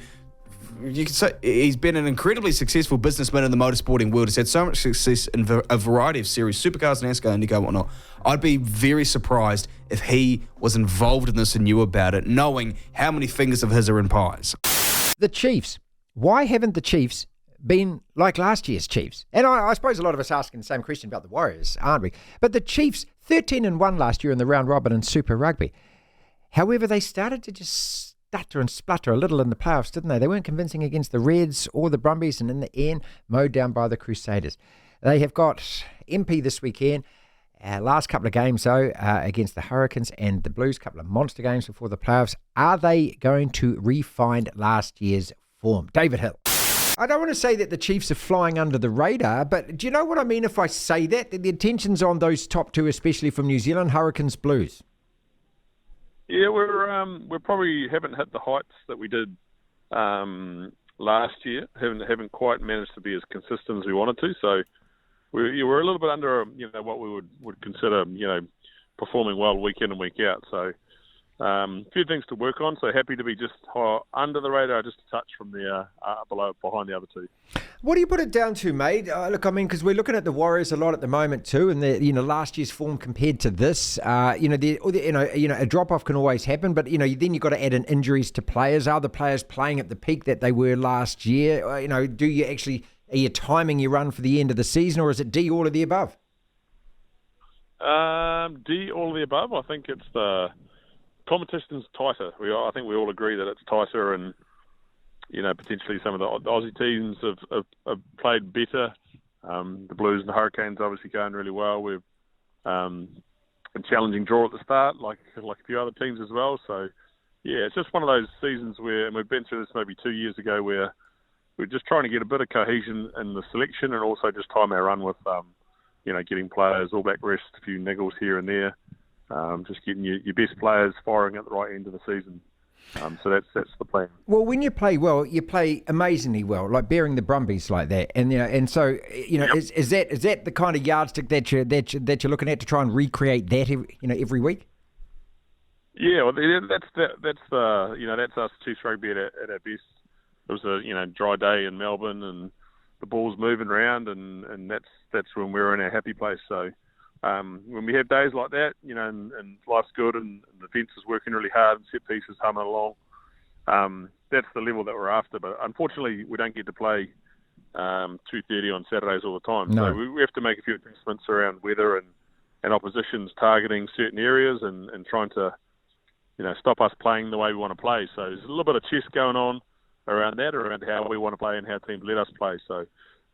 Speaker 5: you could say, he's been an incredibly successful businessman in the motorsporting world, has had so much success in a variety of series, supercars, NASCAR, IndyCar, whatnot. I'd be very surprised if he was involved in this and knew about it, knowing how many fingers of his are in pies.
Speaker 2: The Chiefs. Why haven't the Chiefs been like last year's Chiefs? And I suppose a lot of us asking the same question about the Warriors, aren't we? But the Chiefs, 13-1 last year in the round robin in Super Rugby. However, they started to just stutter and splutter a little in the playoffs, didn't they? They weren't convincing against the Reds or the Brumbies, and in the end, mowed down by the Crusaders. They have got MP this weekend. Last couple of games, though, against the Hurricanes and the Blues, couple of monster games before the playoffs. Are they going to re-find last year's form? David Hill. I don't want to say that the Chiefs are flying under the radar, but do you know what I mean if I say that? The attention's on those top two, especially from New Zealand, Hurricanes, Blues.
Speaker 9: Yeah, we probably haven't hit the heights that we did last year. Haven't quite managed to be as consistent as we wanted to. So we're a little bit under, what we would consider, performing well week in and week out. So a few things to work on. So happy to be just under the radar, just a touch from the behind the other two.
Speaker 2: What do you put it down to, mate? Look, I mean, because we're looking at the Warriors a lot at the moment too, and last year's form compared to this, a drop off can always happen, but then you've got to add in injuries to players. Are the players playing at the peak that they were last year? Are you timing your run for the end of the season, or is it D, all of the above?
Speaker 9: D, all of the above. I think it's the competition's tighter. I think we all agree that it's tighter, and potentially some of the Aussie teams have played better. The Blues and the Hurricanes obviously going really well. We've a challenging draw at the start, like a few other teams as well. So yeah, it's just one of those seasons where, and we've been through this maybe 2 years ago, where we're just trying to get a bit of cohesion in the selection, and also just time our run with getting players all back rest, a few niggles here and there. Just getting your best players firing at the right end of the season. So that's the plan. Well,
Speaker 2: when you play well, you play amazingly well, like bearing the Brumbies like that, and so
Speaker 9: Yep.
Speaker 2: is that the kind of yardstick that you're looking at to try and recreate that every week?
Speaker 9: Yeah, well, that's us Chiefs rugby at our best. It was a dry day in Melbourne, and the ball's moving around, and that's when we're in our happy place. So. When we have days like that, and life's good, and the defence is working really hard, and set pieces humming along, that's the level that we're after. But unfortunately, we don't get to play 2:30 on Saturdays all the time.
Speaker 2: No.
Speaker 9: So we have to make a few adjustments around weather and oppositions targeting certain areas and trying to, stop us playing the way we want to play. So there's a little bit of chess going on around that, around how we want to play and how teams let us play. So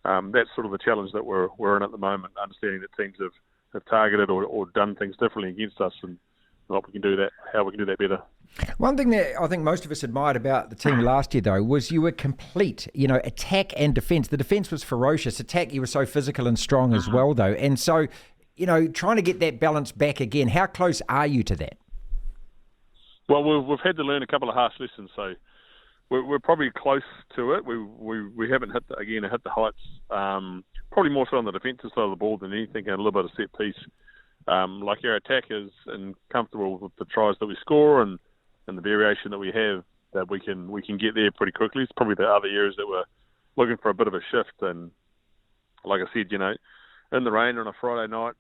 Speaker 9: that's sort of the challenge that we're in at the moment, understanding that teams have targeted or done things differently against us, and how we can do that better.
Speaker 2: One thing that I think most of us admired about the team last year, though, was you were complete, attack and defence. The defence was ferocious. Attack, you were so physical and strong as well, though. And so, trying to get that balance back again, how close are you to that?
Speaker 9: Well, we've had to learn a couple of harsh lessons, so we're probably close to it. We haven't hit the heights. Probably more so on the defensive side of the ball than anything, and a little bit of set piece. Like our attack is and comfortable with the tries that we score and the variation that we have, that we can get there pretty quickly. It's probably the other areas that we're looking for a bit of a shift. And like I said, in the rain on a Friday night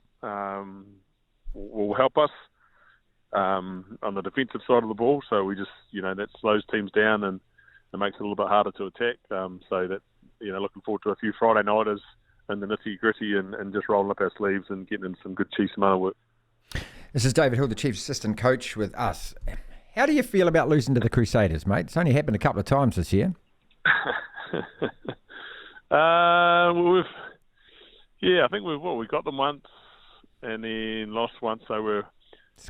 Speaker 9: will help us on the defensive side of the ball. So we just that slows teams down and it makes it a little bit harder to attack. So that looking forward to a few Friday nighters and the nitty-gritty and just rolling up our sleeves and getting in some good Chiefs amount of work.
Speaker 2: This is David Hill, the Chiefs assistant coach with us. How do you feel about losing to the Crusaders, mate? It's only happened a couple of times this year.
Speaker 9: I think we got them once and then lost once, so we're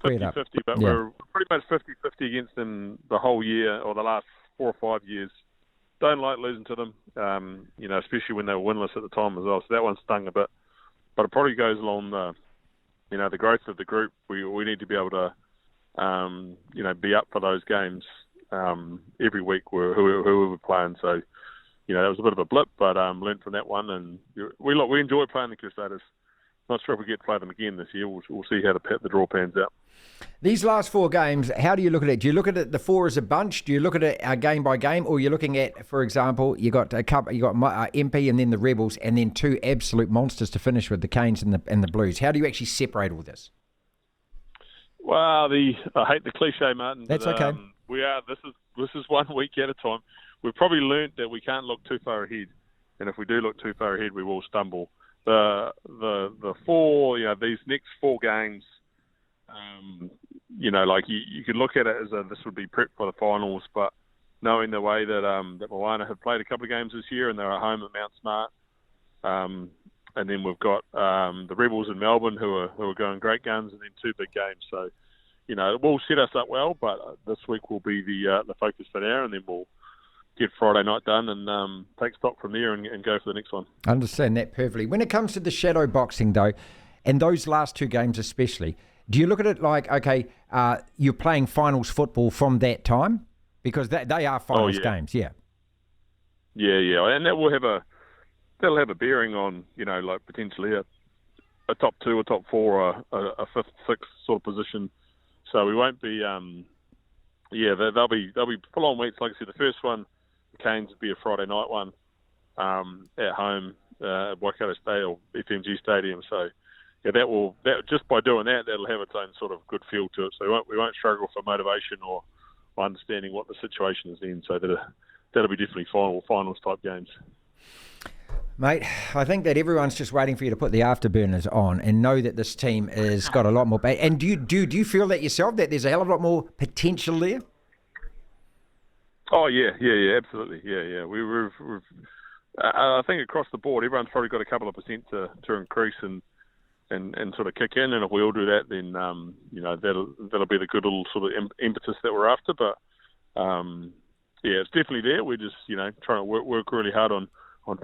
Speaker 9: 50-50, but we're pretty much 50-50 against them the whole year or the last 4 or 5 years. Don't like losing to them, especially when they were winless at the time as well. So that one stung a bit, but it probably goes along the growth of the group. We need to be able to, be up for those games every week. Who we're playing. So, that was a bit of a blip, but learned from that one, and we enjoy playing the Crusaders. Not sure if we get to play them again this year. We'll see how the draw pans out.
Speaker 2: These last 4 games, how do you look at it? Do you look at it the 4 as a bunch? Do you look at it game by game, or you're looking at, for example, you got MP and then the Rebels, and then 2 absolute monsters to finish with the Canes and the Blues? How do you actually separate all this?
Speaker 9: Well, I hate the cliche, Martin.
Speaker 2: That's
Speaker 9: but,
Speaker 2: okay.
Speaker 9: This is 1 week at a time. We've probably learnt that we can't look too far ahead, and if we do look too far ahead, we will stumble. The 4, these next 4 games. You could look at it as this would be prep for the finals, but knowing the way that Moana have played a couple of games this year and they're at home at Mount Smart, and then we've got the Rebels in Melbourne who are going great guns, and then 2 big games. So, it will set us up well, but this week will be the focus for now, and then we'll get Friday night done and take stock from there and go for the next one.
Speaker 2: I understand that perfectly. When it comes to the shadow boxing, though, and those last 2 games especially, do you look at it like, okay, you're playing finals football from that time? Because they are finals games, Yeah, and that will that'll have a bearing on, like potentially a top 2 or top 4 or a 5th, 6th sort of position. So we won't be, they'll be full-on weeks. Like I said, the first one, the Canes, would be a Friday night one at home at Waikato Stadium or FMG Stadium. So that just by doing that, that'll have its own sort of good feel to it. So we won't struggle for motivation or understanding what the situation is in. So that'll be definitely finals type games. Mate, I think that everyone's just waiting for you to put the afterburners on and know that this team has got a lot more. And do you feel that yourself, that there's a hell of a lot more potential there?
Speaker 9: Oh yeah, absolutely, yeah. We've I think across the board, everyone's probably got a couple of percent to increase and sort of kick in. And if we all do that, then that'll be the good little sort of impetus that we're after. But it's definitely there. We're just trying to work really hard on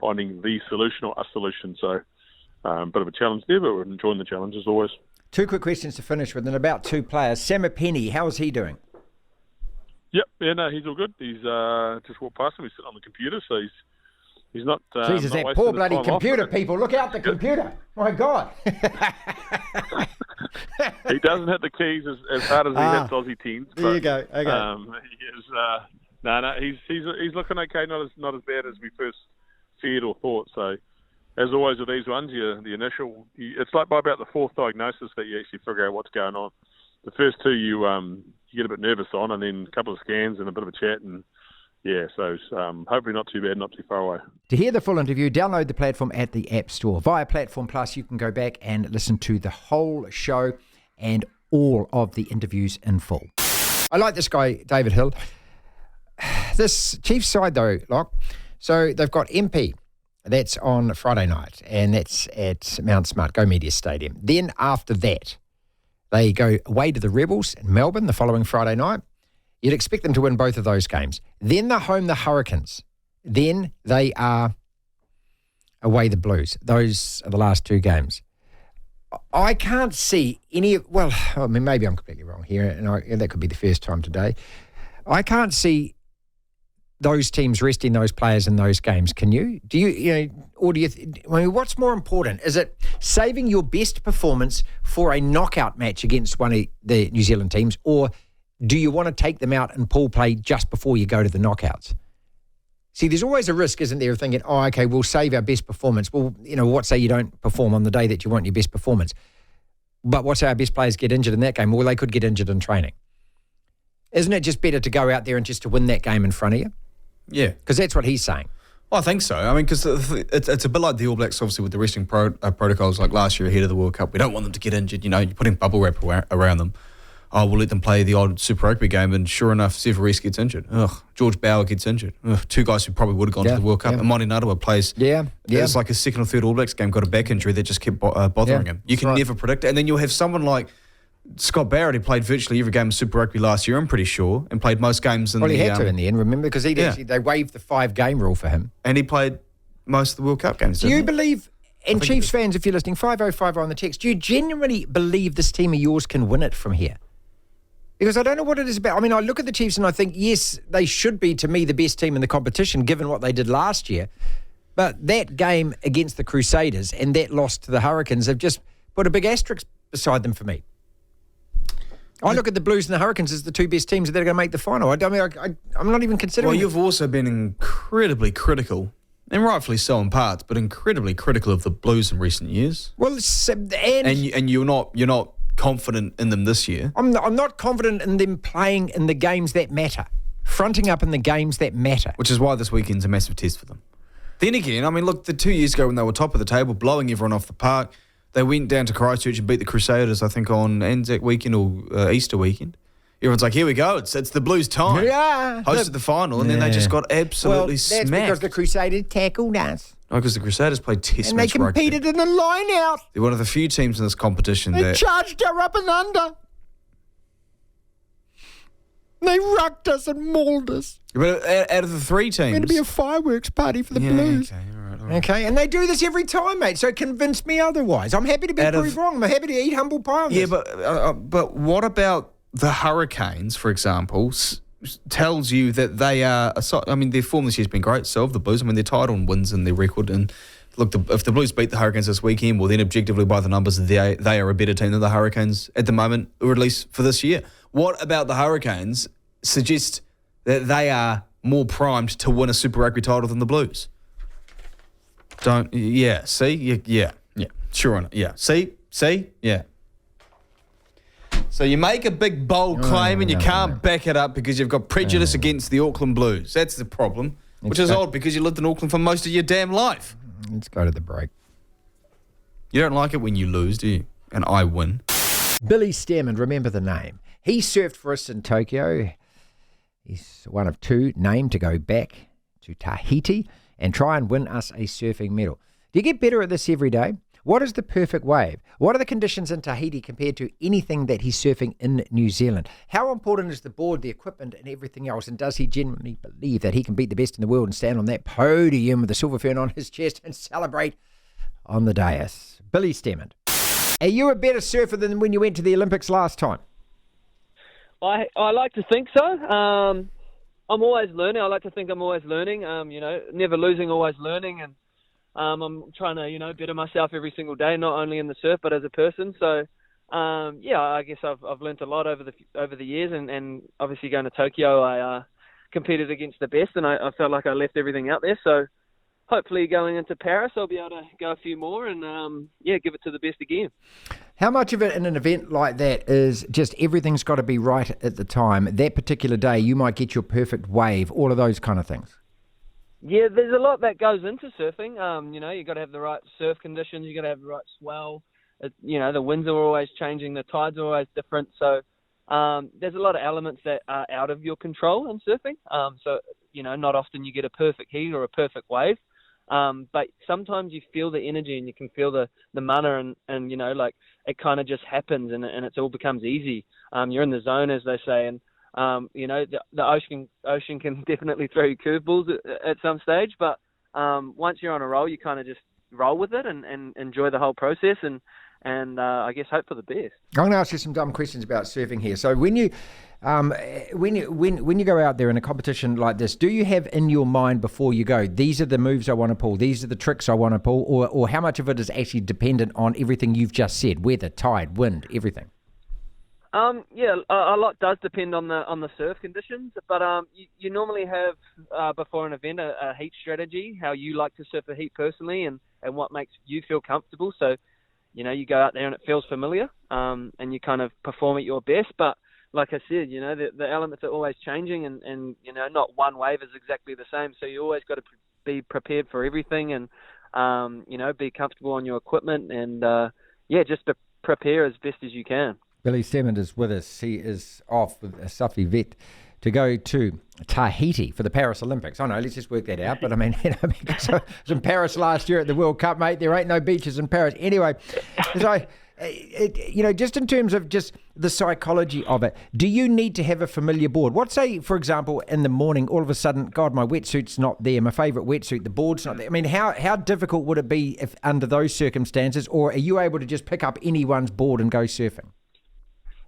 Speaker 9: finding the solution or a solution. So a bit of a challenge there, but we're enjoying the challenge as always. 2
Speaker 2: quick questions to finish with, and about 2 players. Samapeni, how is he doing?
Speaker 9: Yep, no, he's all good. He's just walked past him. He's sitting on the computer, so he's not.
Speaker 2: Jesus,
Speaker 9: not
Speaker 2: that poor
Speaker 9: wasting
Speaker 2: bloody
Speaker 9: his time
Speaker 2: computer,
Speaker 9: off.
Speaker 2: people! Look out the computer! My God!
Speaker 9: He doesn't hit the keys as hard as he hits Aussie teams.
Speaker 2: There you go. Okay.
Speaker 9: He is. No, he's looking okay. Not as bad as we first feared or thought. So, as always with these ones, the initial, it's like by about the 4th diagnosis that you actually figure out what's going on. The first 2 you get a bit nervous on, and then a couple of scans and a bit of a chat, and so hopefully not too bad, not too far away.
Speaker 2: To hear the full interview, download the platform at the App Store. Via Platform Plus, you can go back and listen to the whole show and all of the interviews in full. I like this guy, David Hill. This Chiefs side, though, Locke, so they've got MP. That's on Friday night, and that's at Mount Smart, Go Media Stadium. Then after that, they go away to the Rebels in Melbourne the following Friday night. You'd expect them to win both of those games. Then they're home the Hurricanes. Then they are away the Blues. Those are the last 2 games. I can't see any... Well, I mean, maybe I'm completely wrong here, and that could be the first time today. I can't see those teams resting those players in those games. Can you? Do you, or do you... I mean, what's more important? Is it saving your best performance for a knockout match against one of the New Zealand teams, or do you want to take them out and pool play just before you go to the knockouts? See, there's always a risk, isn't there, of thinking, oh, okay, we'll save our best performance. Well, what say you don't perform on the day that you want your best performance? But what say our best players get injured in that game? Well, they could get injured in training. Isn't it just better to go out there and just to win that game in front of you?
Speaker 5: Yeah.
Speaker 2: Because that's what he's saying.
Speaker 5: Well, I think so. I mean, because it's a bit like the All Blacks, obviously, with the resting protocols like last year ahead of the World Cup. We don't want them to get injured. You're putting bubble wrap around them. Oh, we'll let them play the odd Super Rugby game, and sure enough, Severis gets injured. George Bauer gets injured. 2 guys who probably would have gone to the World Cup. And Monty Natawa plays. Yeah. It's like a 2nd or 3rd All Blacks game, got a back injury that just kept bothering him. You can never predict it. And then you'll have someone like Scott Barrett, who played virtually every game of Super Rugby last year, I'm pretty sure, and played most games in the...
Speaker 2: Well, he had to in the end, remember? Because they waived the 5-game rule for him.
Speaker 5: And he played most of the World Cup games,
Speaker 2: Do you believe... And Chiefs fans, if you're listening, 5050 on the text, do you genuinely believe this team of yours can win it from here? Because I don't know what it is about. I mean, I look at the Chiefs and I think, yes, they should be, to me, the best team in the competition, given what they did last year. But that game against the Crusaders and that loss to the Hurricanes have just put a big asterisk beside them for me. I look at the Blues and the Hurricanes as the 2 best teams that are going to make the final. I'm not even considering
Speaker 5: Well, you've also been incredibly critical, and rightfully so in parts, but incredibly critical of the Blues in recent years.
Speaker 2: Well, and
Speaker 5: you're not confident in them this year.
Speaker 2: I'm not confident in them playing in the games that matter, fronting up in the games that matter.
Speaker 5: Which is why this weekend's a massive test for them. Then again, I mean, look, the 2 years ago when they were top of the table, blowing everyone off the park, they went down to Christchurch and beat the Crusaders, I think, on Anzac weekend or Easter weekend. Everyone's like, here we go, it's the Blues' time.
Speaker 2: Yeah.
Speaker 5: Hosted the final, and then they just got absolutely smashed.
Speaker 2: That's because the Crusaders tackled us.
Speaker 5: No, because the Crusaders played Test
Speaker 2: And they
Speaker 5: match rugby.
Speaker 2: competed in the line-out.
Speaker 5: They're one of the few teams in this competition
Speaker 2: They
Speaker 5: that...
Speaker 2: charged her up and under. They rucked us and mauled us.
Speaker 5: But out of the three teams...
Speaker 2: It's going to be a fireworks party for the Blues.
Speaker 5: Okay, all right.
Speaker 2: Okay, and they do this every time, mate, so convince me otherwise. I'm happy to be proved wrong. I'm happy to eat humble pie on this.
Speaker 5: Yeah, but what about the Hurricanes, for example, tells you that they are... their form this year's been great, so have the Blues. I mean, they're tied on wins in their record, and look, if the Blues beat the Hurricanes this weekend, well, then objectively by the numbers, they are a better team than the Hurricanes at the moment, or at least for this year. What about the Hurricanes suggests that they are more primed to win a Super Rugby title than the Blues? Sure, yeah. So you make a big, bold claim and you can't back it up because you've got prejudice against the Auckland Blues. That's the problem, which is odd because you lived in Auckland for most of your damn life.
Speaker 2: Let's go to the break.
Speaker 5: You don't like it when you lose, do you? And I win.
Speaker 2: Billy Stairmand, remember the name. He surfed for us in Tokyo. He's one of two named to go back to Tahiti and try and win us a surfing medal. Do you get better at this every day? What is the perfect wave? What are the conditions in Tahiti compared to anything that he's surfing in New Zealand? How important is the board, the equipment and everything else? And does he genuinely believe that he can beat the best in the world and stand on that podium with the silver fern on his chest and celebrate on the dais? Billy Stairmand. Are you a better surfer than when you went to the Olympics last time?
Speaker 10: I like to think so. I'm always learning. I like to think I'm always learning. Never losing, always learning, and I'm trying to better myself every single day, not only in the surf but as a person. So I guess I've learnt a lot over the years, and obviously going to Tokyo, I competed against the best, and I felt like I left everything out there. So hopefully going into Paris, I'll be able to go a few more and give it to the best again.
Speaker 2: How much of it in an event like that is just everything's got to be right at the time? That particular day, you might get your perfect wave, all of those kind of things.
Speaker 10: Yeah, there's a lot that goes into surfing. You've got to have the right surf conditions. You've got to have the right swell. The winds are always changing. The tides are always different. So there's a lot of elements that are out of your control in surfing. Not often you get a perfect heat or a perfect wave. But sometimes you feel the energy and you can feel the mana and it kind of just happens and it all becomes easy. You're in the zone, as they say, and the ocean can definitely throw you curveballs at some stage. But once you're on a roll, you kind of just roll with it and enjoy the whole process and I guess hope for the best.
Speaker 2: I'm going to ask you some dumb questions about surfing here. So when you go out there in a competition like this, do you have in your mind before you go, these are the moves I want to pull, these are the tricks I want to pull, or how much of it is actually dependent on everything you've just said, weather, tide, wind, everything?
Speaker 10: A lot does depend on the surf conditions, but you normally have before an event a heat strategy, how you like to surf a heat personally, and what makes you feel comfortable. So, you go out there and it feels familiar, and you kind of perform at your best. But like I said, the elements are always changing, and not one wave is exactly the same. So you always got to be prepared for everything, and be comfortable on your equipment, and just prepare as best as you can.
Speaker 2: Billy Stairmand is with us. He is off with a Suffy vet to go to Tahiti for the Paris Olympics. I know, let's just work that out. But I mean, because I was in Paris last year at the World Cup, mate. There ain't no beaches in Paris. Anyway, so, just in terms of just the psychology of it, do you need to have a familiar board? What, say, for example, in the morning, all of a sudden, God, my wetsuit's not there, my favourite wetsuit, the board's not there. I mean, how difficult would it be if under those circumstances, or are you able to just pick up anyone's board and go surfing?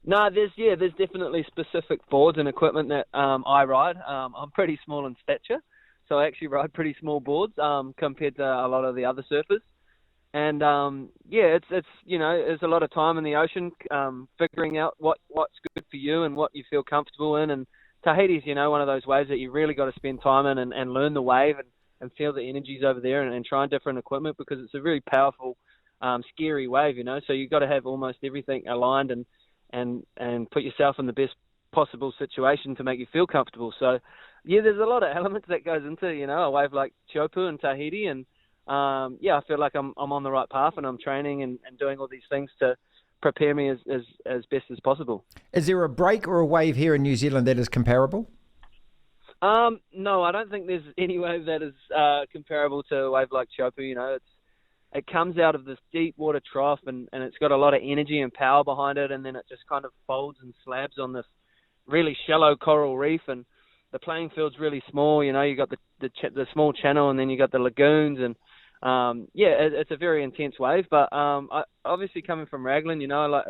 Speaker 10: No, there's definitely specific boards and equipment that I ride. I'm pretty small in stature, so I actually ride pretty small boards compared to a lot of the other surfers. And it's there's a lot of time in the ocean figuring out what's good for you and what you feel comfortable in. And Tahiti's one of those waves that you really got to spend time in and learn the wave and feel the energies over there and try different equipment, because it's a really powerful, scary wave. So you've got to have almost everything aligned and put yourself in the best possible situation to make you feel comfortable. So, there's a lot of elements that goes into, a wave like Chopu and Tahiti. And, I feel like I'm on the right path, and I'm training and doing all these things to prepare me as best as possible.
Speaker 2: Is there a break or a wave here in New Zealand that is comparable?
Speaker 10: No, I don't think there's any wave that is comparable to a wave like Chopu. You know, it comes out of this deep water trough, and it's got a lot of energy and power behind it, and then it just kind of folds and slabs on this really shallow coral reef, and the playing field's really small. You know, you got the small channel, and then you got the lagoons, and it's a very intense wave. But obviously coming from Raglan, you know, like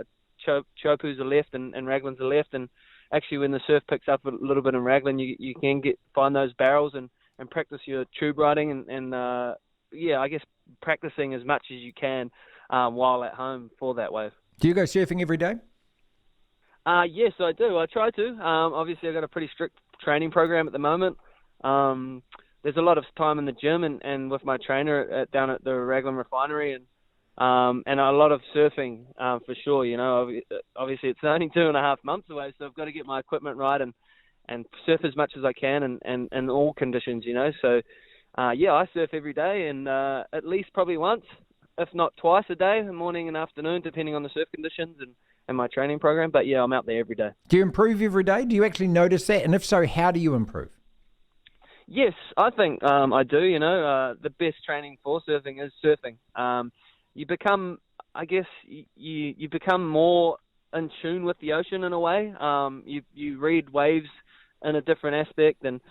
Speaker 10: Chopu's a left and Raglan's a left, and actually when the surf picks up a little bit in Raglan, you can find those barrels and practice your tube riding and I guess practicing as much as you can while at home for that wave.
Speaker 2: Do you go surfing every day?
Speaker 10: Yes, I do. I try to. Obviously, I've got a pretty strict training program at the moment. There's a lot of time in the gym and with my trainer down at the Raglan refinery, and a lot of surfing for sure. You know, obviously it's only 2.5 months away, so I've got to get my equipment right and surf as much as I can and in all conditions. You know, so I surf every day and at least probably once, if not twice a day, morning and afternoon, depending on the surf conditions and my training program. But yeah, I'm out there every day.
Speaker 2: Do you improve every day? Do you actually notice that? And if so, how do you improve?
Speaker 10: Yes, I think I do. You know, the best training for surfing is surfing. You become, I guess, you become more in tune with the ocean in a way. You read waves in a different aspect, and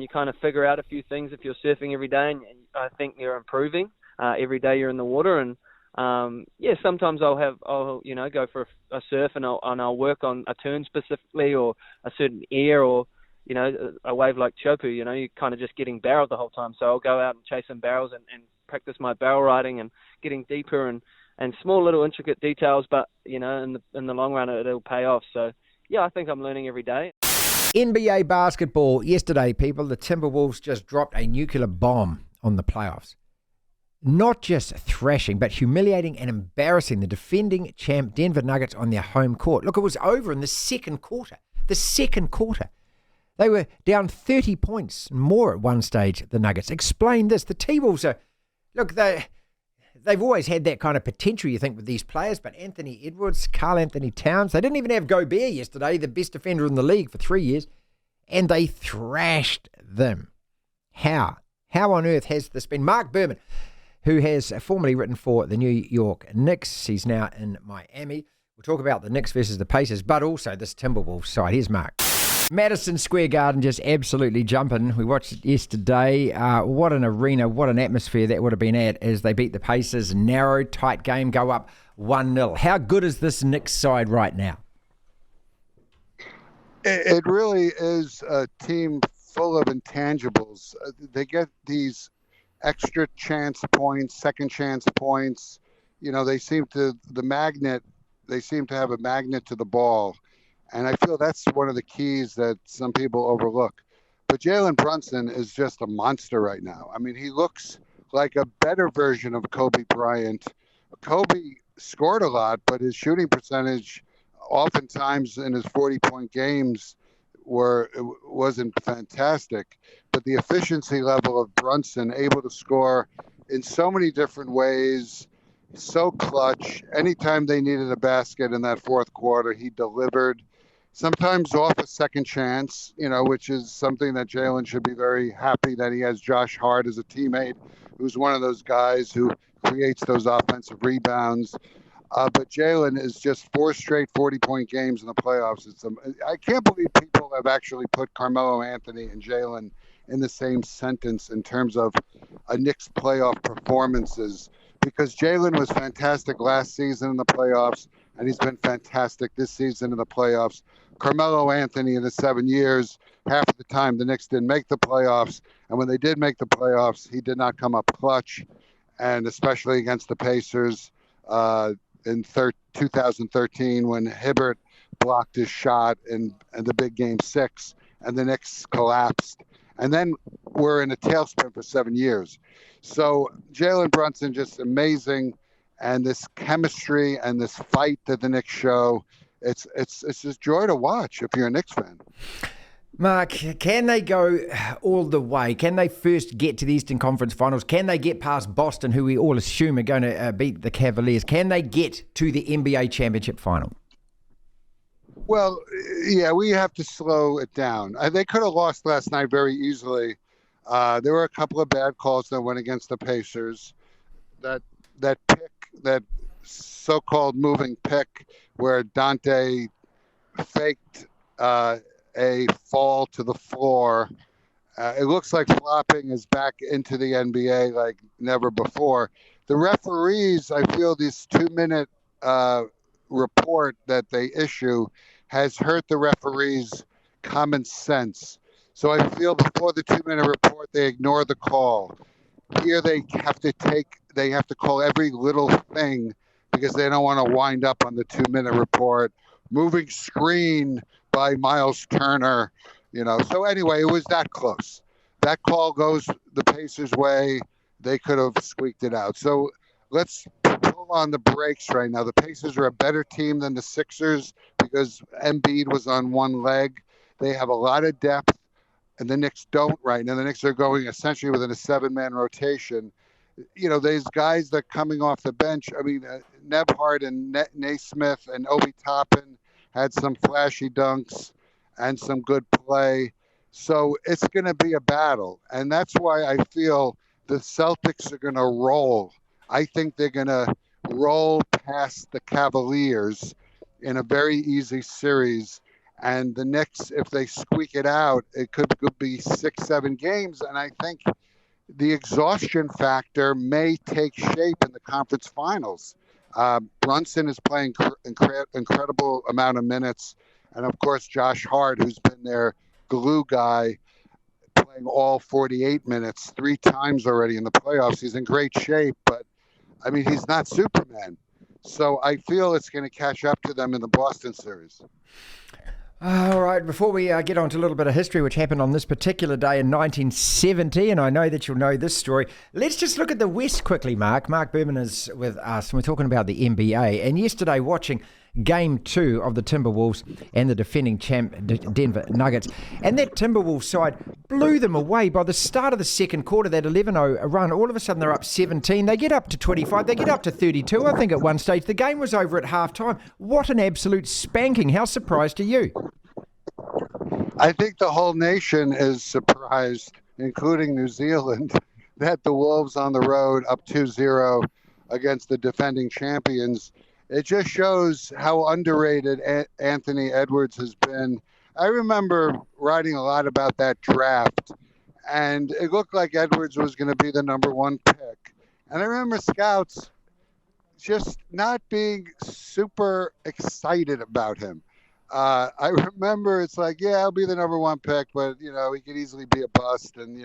Speaker 10: you kind of figure out a few things if you're surfing every day, and I think you're improving every day you're in the water. And sometimes I'll go for a surf and I'll work on a turn specifically or a certain air or, you know, a wave like Chopu. You know, you're kind of just getting barreled the whole time. So I'll go out and chase some barrels and practice my barrel riding and getting deeper and small little intricate details. But, you know, in the long run, it'll pay off. So, yeah, I think I'm learning every day.
Speaker 2: NBA basketball yesterday, people. The Timberwolves just dropped a nuclear bomb on the playoffs. Not just thrashing, but humiliating and embarrassing the defending champ Denver Nuggets on their home court. Look, it was over in the second quarter. They were down 30 points more at one stage, the Nuggets. Explain this. The T-Wolves are... Look, they've always had that kind of potential, you think, with these players, but Anthony Edwards, Karl Anthony Towns, they didn't even have Gobert yesterday, the best defender in the league for 3 years, and they thrashed them. How? How on earth has this been? Marc Berman, who has formerly written for the New York Knicks, he's now in Miami. We'll talk about the Knicks versus the Pacers, but also this Timberwolves side. Here's Mark. Madison Square Garden just absolutely jumping. We watched it yesterday. What an arena, what an atmosphere that would have been at as they beat the Pacers. Narrow, tight game, go up 1-0. How good is this Knicks side right now?
Speaker 11: It really is a team full of intangibles. They get these extra chance points, second chance points. You know, they seem to have a magnet to the ball. And I feel that's one of the keys that some people overlook. But Jalen Brunson is just a monster right now. I mean, he looks like a better version of Kobe Bryant. Kobe scored a lot, but his shooting percentage oftentimes in his 40-point games wasn't fantastic. But the efficiency level of Brunson, able to score in so many different ways, so clutch. Anytime they needed a basket in that fourth quarter, he delivered. Sometimes off a second chance, you know, which is something that Jalen should be very happy that he has Josh Hart as a teammate, who's one of those guys who creates those offensive rebounds. But Jalen is just 4 straight 40-point games in the playoffs. I can't believe people have actually put Carmelo Anthony and Jalen in the same sentence in terms of a Knicks playoff performances, because Jalen was fantastic last season in the playoffs, and he's been fantastic this season in the playoffs. Carmelo Anthony in the 7 years, half of the time the Knicks didn't make the playoffs, and when they did make the playoffs, he did not come up clutch, and especially against the Pacers in 2013 when Hibbert blocked his shot in the big Game 6, and the Knicks collapsed. And then we're in a tailspin for 7 years. So Jalen Brunson, just amazing. And this chemistry and this fight that the Knicks show, it's just joy to watch if you're a Knicks fan.
Speaker 2: Mark, can they go all the way? Can they first get to the Eastern Conference Finals? Can they get past Boston, who we all assume are going to beat the Cavaliers? Can they get to the NBA Championship Final?
Speaker 11: Well, yeah, we have to slow it down. They could have lost last night very easily. There were a couple of bad calls that went against the Pacers. That pick, that so-called moving pick, where Dante faked a fall to the floor. It looks like flopping is back into the NBA like never before. The referees, I feel this 2-minute report that they issue has hurt the referees' common sense. So I feel before the 2-minute report, they ignore the call. Here they have to call every little thing because they don't want to wind up on the 2-minute report. Moving screen by Miles Turner, So anyway, it was that close. That call goes the Pacers' way. They could have squeaked it out. So let's pull on the brakes right now. The Pacers are a better team than the Sixers because Embiid was on one leg. They have a lot of depth, and the Knicks don't right now. The Knicks are going essentially within a 7-man rotation. These guys that are coming off the bench, Nebhart and Naismith and Obi Toppin had some flashy dunks and some good play. So it's going to be a battle. And that's why I feel the Celtics are going to roll. I think they're going to roll past the Cavaliers in a very easy series. And the Knicks, if they squeak it out, it could be 6-7 games. And I think the exhaustion factor may take shape in the conference finals. Brunson is playing incredible amount of minutes. And, of course, Josh Hart, who's been their glue guy, playing all 48 minutes 3 times already in the playoffs. He's in great shape, but, he's not Superman. So I feel it's going to catch up to them in the Boston series.
Speaker 2: All right, before we get on to a little bit of history, which happened on this particular day in 1970, and I know that you'll know this story, let's just look at the West quickly, Mark. Marc Berman is with us, and we're talking about the NBA. And yesterday, watching Game 2 of the Timberwolves and the defending champ Denver Nuggets, and that Timberwolves side blew them away by the start of the second quarter, that 11-0 run. All of a sudden, they're up 17. They get up to 25. They get up to 32, I think, at one stage. The game was over at halftime. What an absolute spanking. How surprised are you?
Speaker 11: I think the whole nation is surprised, including New Zealand, that the Wolves on the road up 2-0 against the defending champions. It just shows how underrated Anthony Edwards has been. I remember writing a lot about that draft, and it looked like Edwards was going to be the number 1 pick. And I remember scouts just not being super excited about him. I remember it's like, yeah, he'll be the number 1 pick, but, he could easily be a bust. And,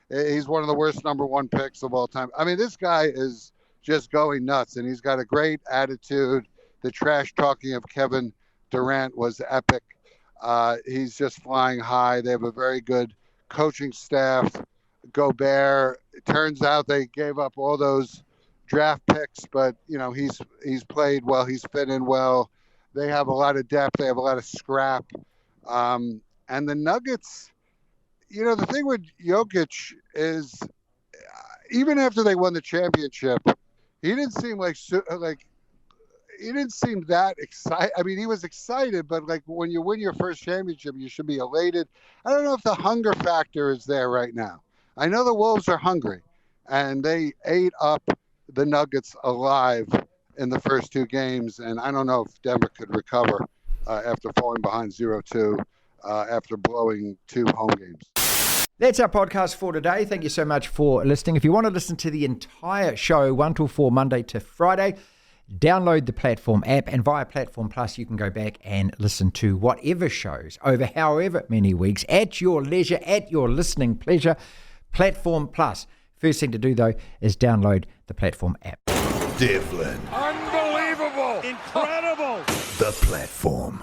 Speaker 11: he's one of the worst number 1 picks of all time. This guy is just going nuts, and he's got a great attitude. The trash talking of Kevin Durant was epic. He's just flying high. They have a very good coaching staff. Gobert, it turns out they gave up all those draft picks, but he's played well. He's fit in well. They have a lot of depth. They have a lot of scrap. And the Nuggets, the thing with Jokic is, even after they won the championship, he didn't seem he didn't seem that excited. He was excited, but when you win your first championship, you should be elated. I don't know if the hunger factor is there right now. I know the Wolves are hungry, and they ate up the Nuggets alive in the first 2 games, and I don't know if Denver could recover after falling behind 0-2 after blowing 2 home games.
Speaker 2: That's our podcast for today. Thank you so much for listening. If you want to listen to the entire show, 1 till 4, Monday to Friday, download the Platform app, and via Platform Plus, you can go back and listen to whatever shows over however many weeks at your leisure, at your listening pleasure. Platform Plus. First thing to do, though, is download the Platform app.
Speaker 1: Devlin.
Speaker 6: Unbelievable. Incredible.
Speaker 1: The Platform.